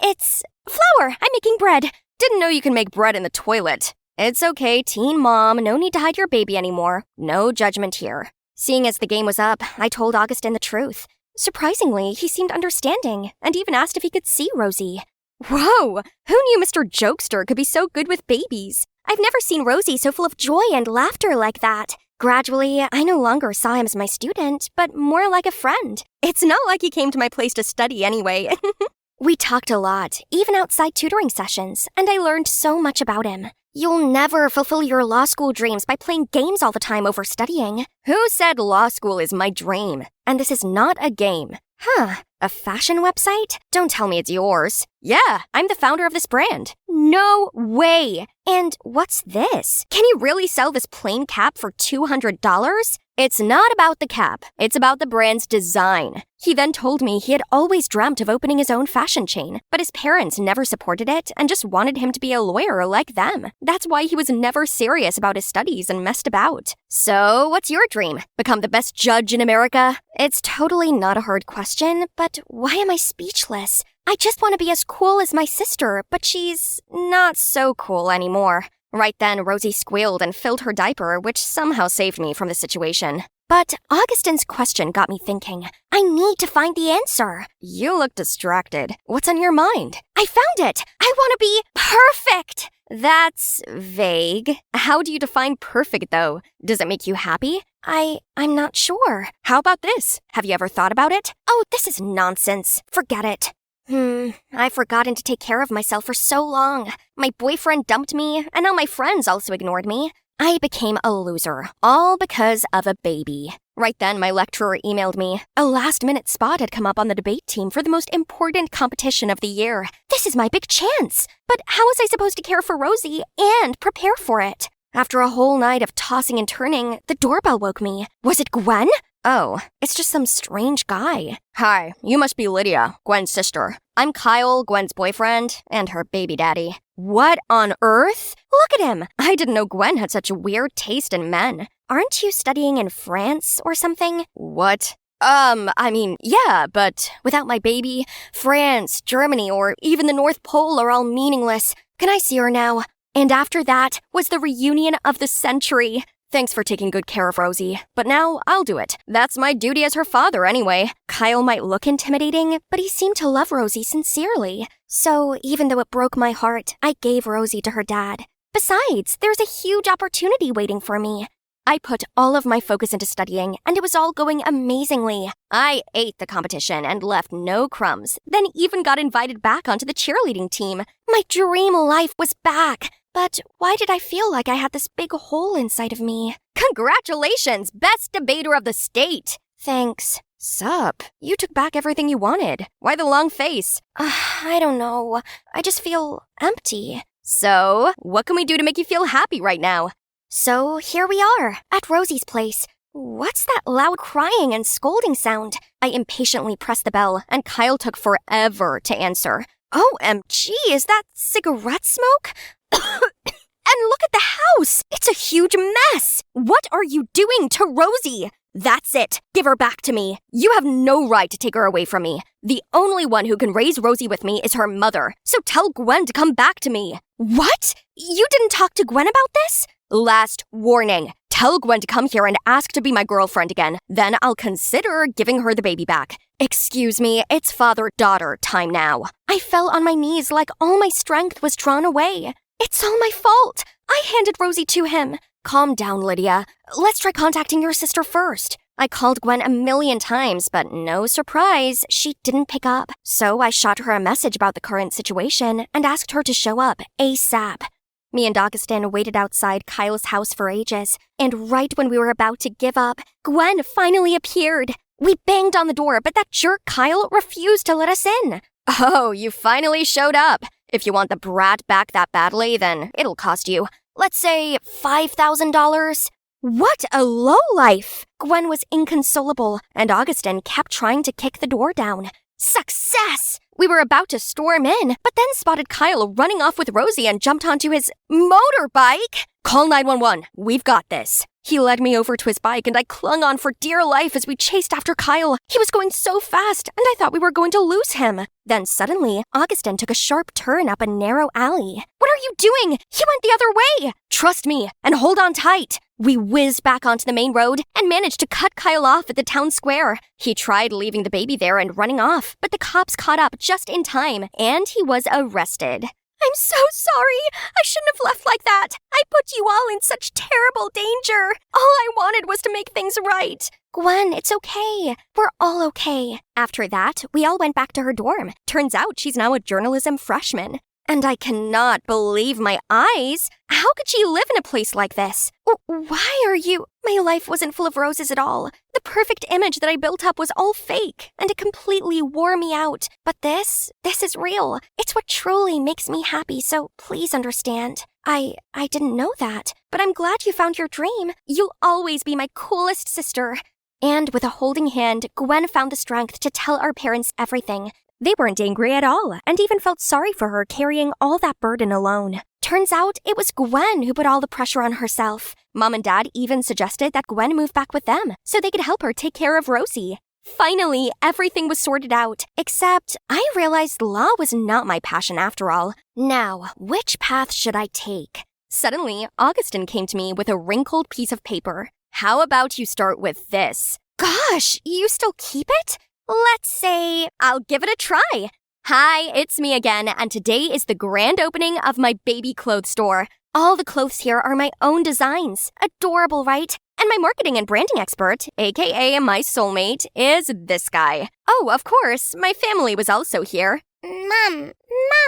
It's flour. I'm making bread. Didn't know you can make bread in the toilet. It's okay, teen mom. No need to hide your baby anymore. No judgment here. Seeing as the game was up, I told Augustin the truth. Surprisingly, he seemed understanding and even asked if he could see Rosie. Whoa! Who knew Mr. Jokester could be so good with babies? I've never seen Rosie so full of joy and laughter like that. Gradually, I no longer saw him as my student, but more like a friend. It's not like he came to my place to study anyway. We talked a lot, even outside tutoring sessions, and I learned so much about him. You'll never fulfill your law school dreams by playing games all the time over studying. Who said law school is my dream? And this is not a game. Huh, a fashion website? Don't tell me it's yours. Yeah, I'm the founder of this brand. No way! And what's this? Can you really sell this plain cap for $200? It's not about the cap. It's about the brand's design. He then told me he had always dreamt of opening his own fashion chain, but his parents never supported it and just wanted him to be a lawyer like them. That's why he was never serious about his studies and messed about. So, what's your dream? Become the best judge in America? It's totally not a hard question, but why am I speechless? I just want to be as cool as my sister, but she's not so cool anymore. Right then, Rosie squealed and filled her diaper, which somehow saved me from the situation. But Augustin's question got me thinking. I need to find the answer. You look distracted. What's on your mind? I found it! I want to be perfect! That's vague. How do you define perfect, though? Does it make you happy? I'm not sure. How about this? Have you ever thought about it? Oh, this is nonsense. Forget it. I've forgotten to take care of myself for so long. My boyfriend dumped me, and now my friends also ignored me. I became a loser, all because of a baby. Right then, my lecturer emailed me. A last-minute spot had come up on the debate team for the most important competition of the year. This is my big chance. But how was I supposed to care for Rosie and prepare for it? After a whole night of tossing and turning, the doorbell woke me. Was it Gwen? Oh, it's just some strange guy. Hi, you must be Lydia, Gwen's sister. I'm Kyle, Gwen's boyfriend, and her baby daddy. What on earth? Look at him! I didn't know Gwen had such a weird taste in men. Aren't you studying in France or something? What? Yeah, but without my baby, France, Germany, or even the North Pole are all meaningless. Can I see her now? And after that was the reunion of the century. Thanks for taking good care of Rosie, but now I'll do it. That's my duty as her father anyway. Kyle might look intimidating, but he seemed to love Rosie sincerely. So even though it broke my heart, I gave Rosie to her dad. Besides, there's a huge opportunity waiting for me. I put all of my focus into studying, and it was all going amazingly. I ate the competition and left no crumbs, then even got invited back onto the cheerleading team. My dream life was back. But why did I feel like I had this big hole inside of me? Congratulations, best debater of the state! Thanks. Sup? You took back everything you wanted. Why the long face? I don't know. I just feel empty. So, what can we do to make you feel happy right now? So, here we are, at Rosie's place. What's that loud crying and scolding sound? I impatiently pressed the bell, and Kyle took forever to answer. OMG, is that cigarette smoke? And look at the house! It's a huge mess! What are you doing to Rosie? That's it. Give her back to me. You have no right to take her away from me. The only one who can raise Rosie with me is her mother. So tell Gwen to come back to me. What? You didn't talk to Gwen about this? Last warning. Tell Gwen to come here and ask to be my girlfriend again. Then I'll consider giving her the baby back. Excuse me, it's father-daughter time now. I fell on my knees like all my strength was drawn away. It's all my fault. I handed Rosie to him. Calm down, Lydia. Let's try contacting your sister first. I called Gwen a million times, but no surprise, she didn't pick up. So I shot her a message about the current situation and asked her to show up ASAP. Me and Augustin waited outside Kyle's house for ages, and right when we were about to give up, Gwen finally appeared. We banged on the door, but that jerk Kyle refused to let us in. Oh, you finally showed up. If you want the brat back that badly, then it'll cost you, let's say, $5,000. What a lowlife! Gwen was inconsolable, and Augustin kept trying to kick the door down. Success! We were about to storm in, but then spotted Kyle running off with Rosie and jumped onto his motorbike. Call 911. We've got this. He led me over to his bike, and I clung on for dear life as we chased after Kyle. He was going so fast, and I thought we were going to lose him. Then suddenly, Augustin took a sharp turn up a narrow alley. What are you doing? He went the other way. Trust me, and hold on tight. We whizzed back onto the main road and managed to cut Kyle off at the town square. He tried leaving the baby there and running off, but the cops caught up just in time, and he was arrested. I'm so sorry. I shouldn't have left like that. I put you all in such terrible danger. All I wanted was to make things right. Gwen, it's okay. We're all okay. After that, we all went back to her dorm. Turns out she's now a journalism freshman. And I cannot believe my eyes. How could she live in a place like this? Why are you... My life wasn't full of roses at all. The perfect image that I built up was all fake, and it completely wore me out. But this is real. It's what truly makes me happy, so please understand. I didn't know that, but I'm glad you found your dream. You'll always be my coolest sister. And with a holding hand, Gwen found the strength to tell our parents everything. They weren't angry at all, and even felt sorry for her carrying all that burden alone. Turns out it was Gwen who put all the pressure on herself. Mom and Dad even suggested that Gwen move back with them, so they could help her take care of Rosie. Finally, everything was sorted out, except I realized law was not my passion after all. Now, which path should I take? Suddenly, Augustin came to me with a wrinkled piece of paper. How about you start with this? Gosh, you still keep it? Let's say I'll give it a try. Hi, it's me again, and today is the grand opening of my baby clothes store. All the clothes here are my own designs. Adorable, right? And my marketing and branding expert, aka my soulmate, is this guy. Oh, of course, my family was also here. Mom.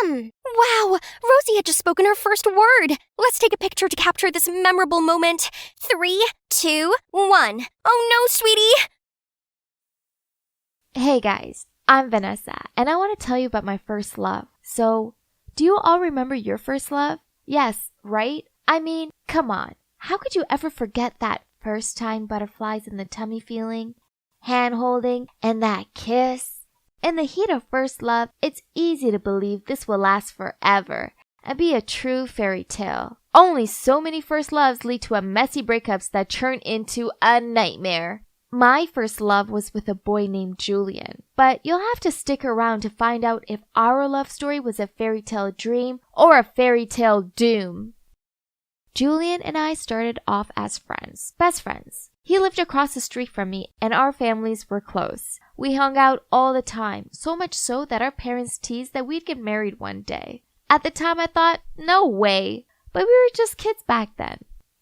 Wow, Rosie had just spoken her first word. Let's take a picture to capture this memorable moment. 3, 2, 1. Oh no, sweetie! Hey guys, I'm Vanessa, and I want to tell you about my first love. So, do you all remember your first love? Yes, right? I mean, come on. How could you ever forget that first time butterflies in the tummy feeling, hand holding, and that kiss? In the heat of first love, it's easy to believe this will last forever and be a true fairy tale. Only so many first loves lead to a messy breakups that turn into a nightmare. My first love was with a boy named Julian, but you'll have to stick around to find out if our love story was a fairy tale dream or a fairy tale doom. Julian and I started off as friends, best friends. He lived across the street from me, and our families were close. We hung out all the time, so much so that our parents teased that we'd get married one day. At the time, I thought, no way, but we were just kids back then.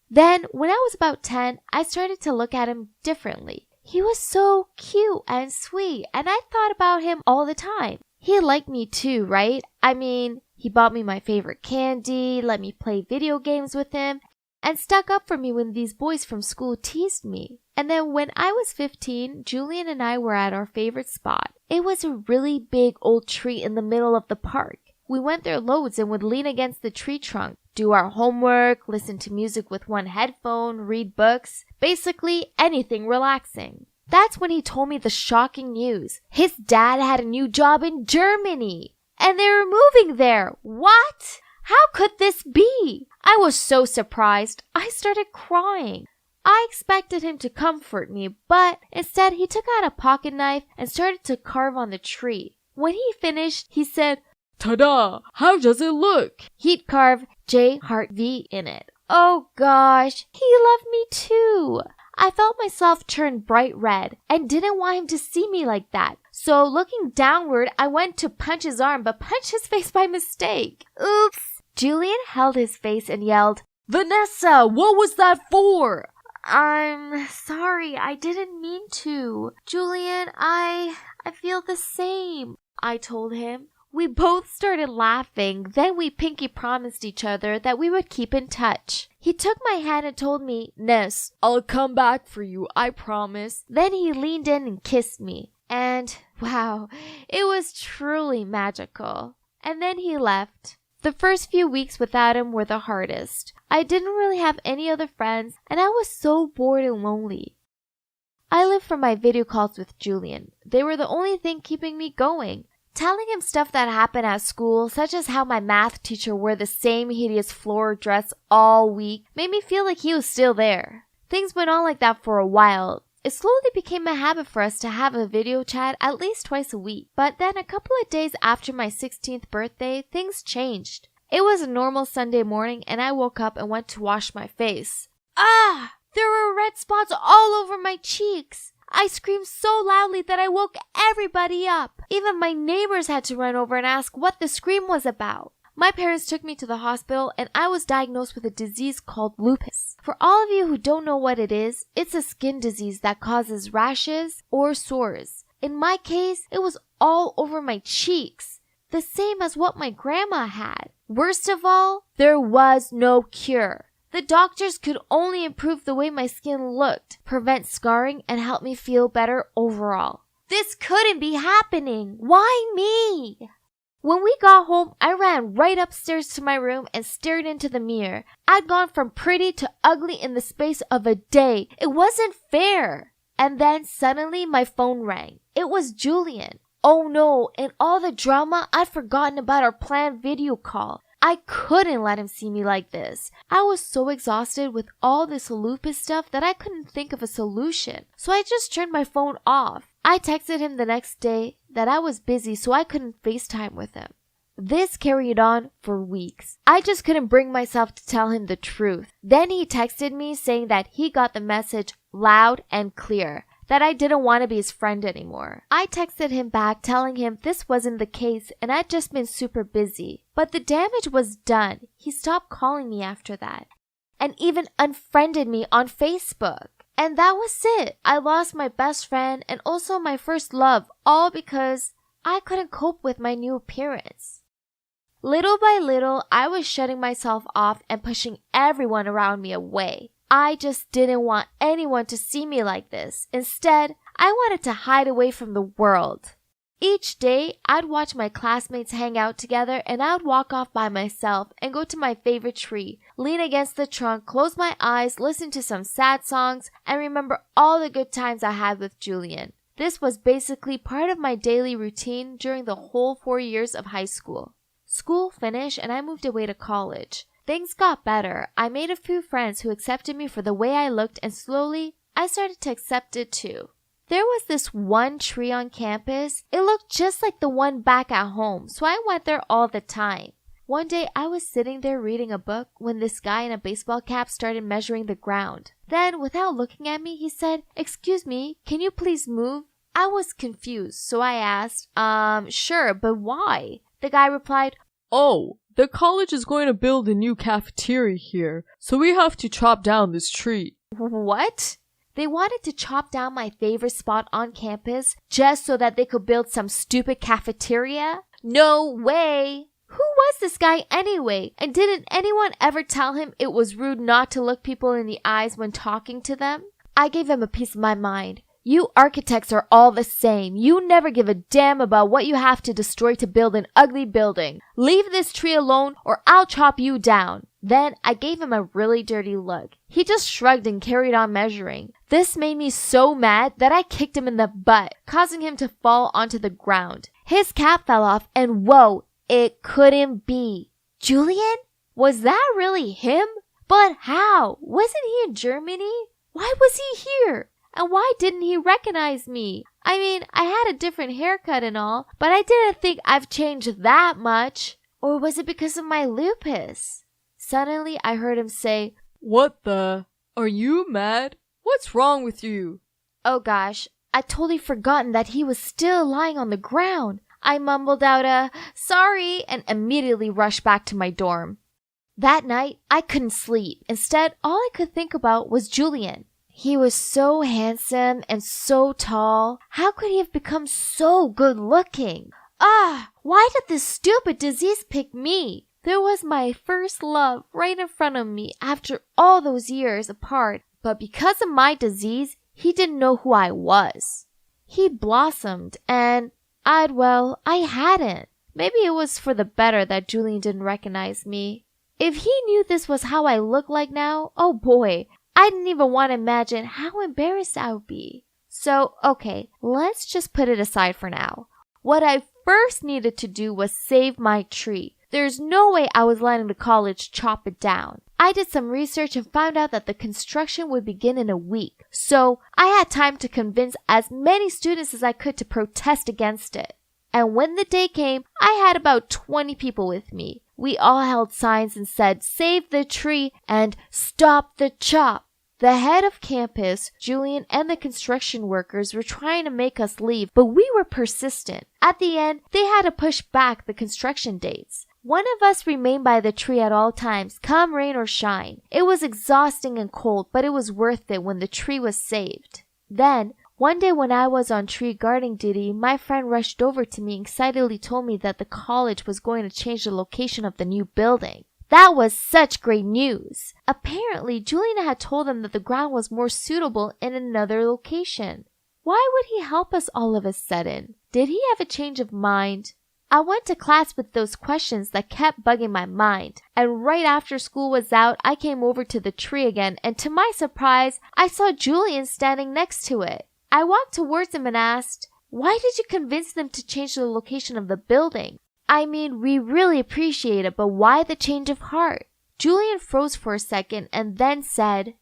Then, when I was about 10, I started to look at him differently. He was so cute and sweet, and I thought about him all the time. He liked me too, right? I mean, He bought me my favorite candy, let me play video games with him, and stuck up for me when these boys from school teased me. And then when I was 15, Julian and I were at our favorite spot. It was a really big old tree in the middle of the park. We went there loads and would lean against the tree trunk, do our homework, listen to music with one headphone, read books, basically anything relaxing. That's when he told me the shocking news. His dad had a new job in Germany, and they were moving there. What? How could this be? I was so surprised, I started crying. I expected him to comfort me, but instead he took out a pocket knife and started to carve on the tree. When he finished, he said, "Ta-da! How does it look?" He'd carve J Heart V in it. Oh gosh, he loved me too. I felt myself turn bright red and didn't want him to see me like that. So looking downward, I went to punch his arm but punched his face by mistake. Oops. Julian held his face and yelled, "Vanessa, what was that for?" "I'm sorry, I didn't mean to. Julian, I feel the same," I told him. We both started laughing, then we pinky promised each other that we would keep in touch. He took my hand and told me, "Ness, I'll come back for you, I promise." Then he leaned in and kissed me. And wow, it was truly magical. And then he left. The first few weeks without him were the hardest. I didn't really have any other friends, and I was so bored and lonely. I lived for my video calls with Julian. They were the only thing keeping me going. Telling him stuff that happened at school, such as how my math teacher wore the same hideous floral dress all week, made me feel like he was still there. Things went on like that for a while. It slowly became a habit for us to have a video chat at least twice a week. But then a couple of days after my 16th birthday, things changed. It was a normal Sunday morning and I woke up and went to wash my face. Ah! There were red spots all over my cheeks. I screamed so loudly that I woke everybody up. Even my neighbors had to run over and ask what the scream was about. My parents took me to the hospital and I was diagnosed with a disease called lupus. For all of you who don't know what it is, it's a skin disease that causes rashes or sores. In my case, it was all over my cheeks, the same as what my grandma had. Worst of all, there was no cure. The doctors could only improve the way my skin looked, prevent scarring, and help me feel better overall. This couldn't be happening. Why me? When we got home, I ran right upstairs to my room and stared into the mirror. I'd gone from pretty to ugly in the space of a day. It wasn't fair. And then suddenly my phone rang. It was Julian. Oh no, in all the drama, I'd forgotten about our planned video call. I couldn't let him see me like this. I was so exhausted with all this lupus stuff that I couldn't think of a solution. So I just turned my phone off. I texted him the next day that I was busy so I couldn't FaceTime with him. This carried on for weeks. I just couldn't bring myself to tell him the truth. Then he texted me saying that he got the message loud and clear, that I didn't want to be his friend anymore. I texted him back telling him this wasn't the case and I'd just been super busy. But the damage was done. He stopped calling me after that and even unfriended me on Facebook. And that was it. I lost my best friend and also my first love, all because I couldn't cope with my new appearance. Little by little, I was shutting myself off and pushing everyone around me away. I just didn't want anyone to see me like this. Instead, I wanted to hide away from the world. Each day, I'd watch my classmates hang out together and I'd walk off by myself and go to my favorite tree, lean against the trunk, close my eyes, listen to some sad songs, and remember all the good times I had with Julian. This was basically part of my daily routine during the whole 4 years of high school. School finished and I moved away to college. Things got better. I made a few friends who accepted me for the way I looked and slowly, I started to accept it too. There was this one tree on campus. It looked just like the one back at home, so I went there all the time. One day, I was sitting there reading a book when this guy in a baseball cap started measuring the ground. Then, without looking at me, he said, "Excuse me, can you please move?" I was confused, so I asked, sure, but why? The guy replied, "Oh, the college is going to build a new cafeteria here, so we have to chop down this tree." What? They wanted to chop down my favorite spot on campus just so that they could build some stupid cafeteria? No way! Who was this guy anyway? And didn't anyone ever tell him it was rude not to look people in the eyes when talking to them? I gave him a piece of my mind. You architects are all the same. You never give a damn about what you have to destroy to build an ugly building. Leave this tree alone or I'll chop you down. Then I gave him a really dirty look. He just shrugged and carried on measuring. This made me so mad that I kicked him in the butt, causing him to fall onto the ground. His cap fell off and whoa, it couldn't be. Julian? Was that really him? But how? Wasn't he in Germany? Why was he here? And why didn't he recognize me? I mean, I had a different haircut and all, but I didn't think I've changed that much. Or was it because of my lupus? Suddenly, I heard him say, What the? Are you mad? What's wrong with you? Oh gosh, I'd totally forgotten that he was still lying on the ground. I mumbled out a sorry and immediately rushed back to my dorm. That night, I couldn't sleep. Instead, all I could think about was Julian. He was so handsome and so tall. How could he have become so good looking? Why did this stupid disease pick me? There was my first love right in front of me after all those years apart. But because of my disease, he didn't know who I was. He blossomed and I hadn't. Maybe it was for the better that Julian didn't recognize me. If he knew this was how I look like now, oh boy, I didn't even want to imagine how embarrassed I would be. So, okay, let's just put it aside for now. What I first needed to do was save my tree. There's no way I was letting the college chop it down. I did some research and found out that the construction would begin in a week. So, I had time to convince as many students as I could to protest against it. And when the day came, I had about 20 people with me. We all held signs and said, "Save the tree" and "Stop the chop." The head of campus, Julian, and the construction workers were trying to make us leave, but we were persistent. At the end, they had to push back the construction dates. One of us remained by the tree at all times, come rain or shine. It was exhausting and cold, but it was worth it when the tree was saved. Then, one day when I was on tree guarding duty, my friend rushed over to me and excitedly told me that the college was going to change the location of the new building. That was such great news. Apparently, Julian had told them that the ground was more suitable in another location. Why would he help us all of a sudden? Did he have a change of mind? I went to class with those questions that kept bugging my mind, and right after school was out, I came over to the tree again, and to my surprise, I saw Julian standing next to it. I walked towards him and asked, "Why did you convince them to change the location of the building? I mean, we really appreciate it, but why the change of heart?" Julian froze for a second and then said,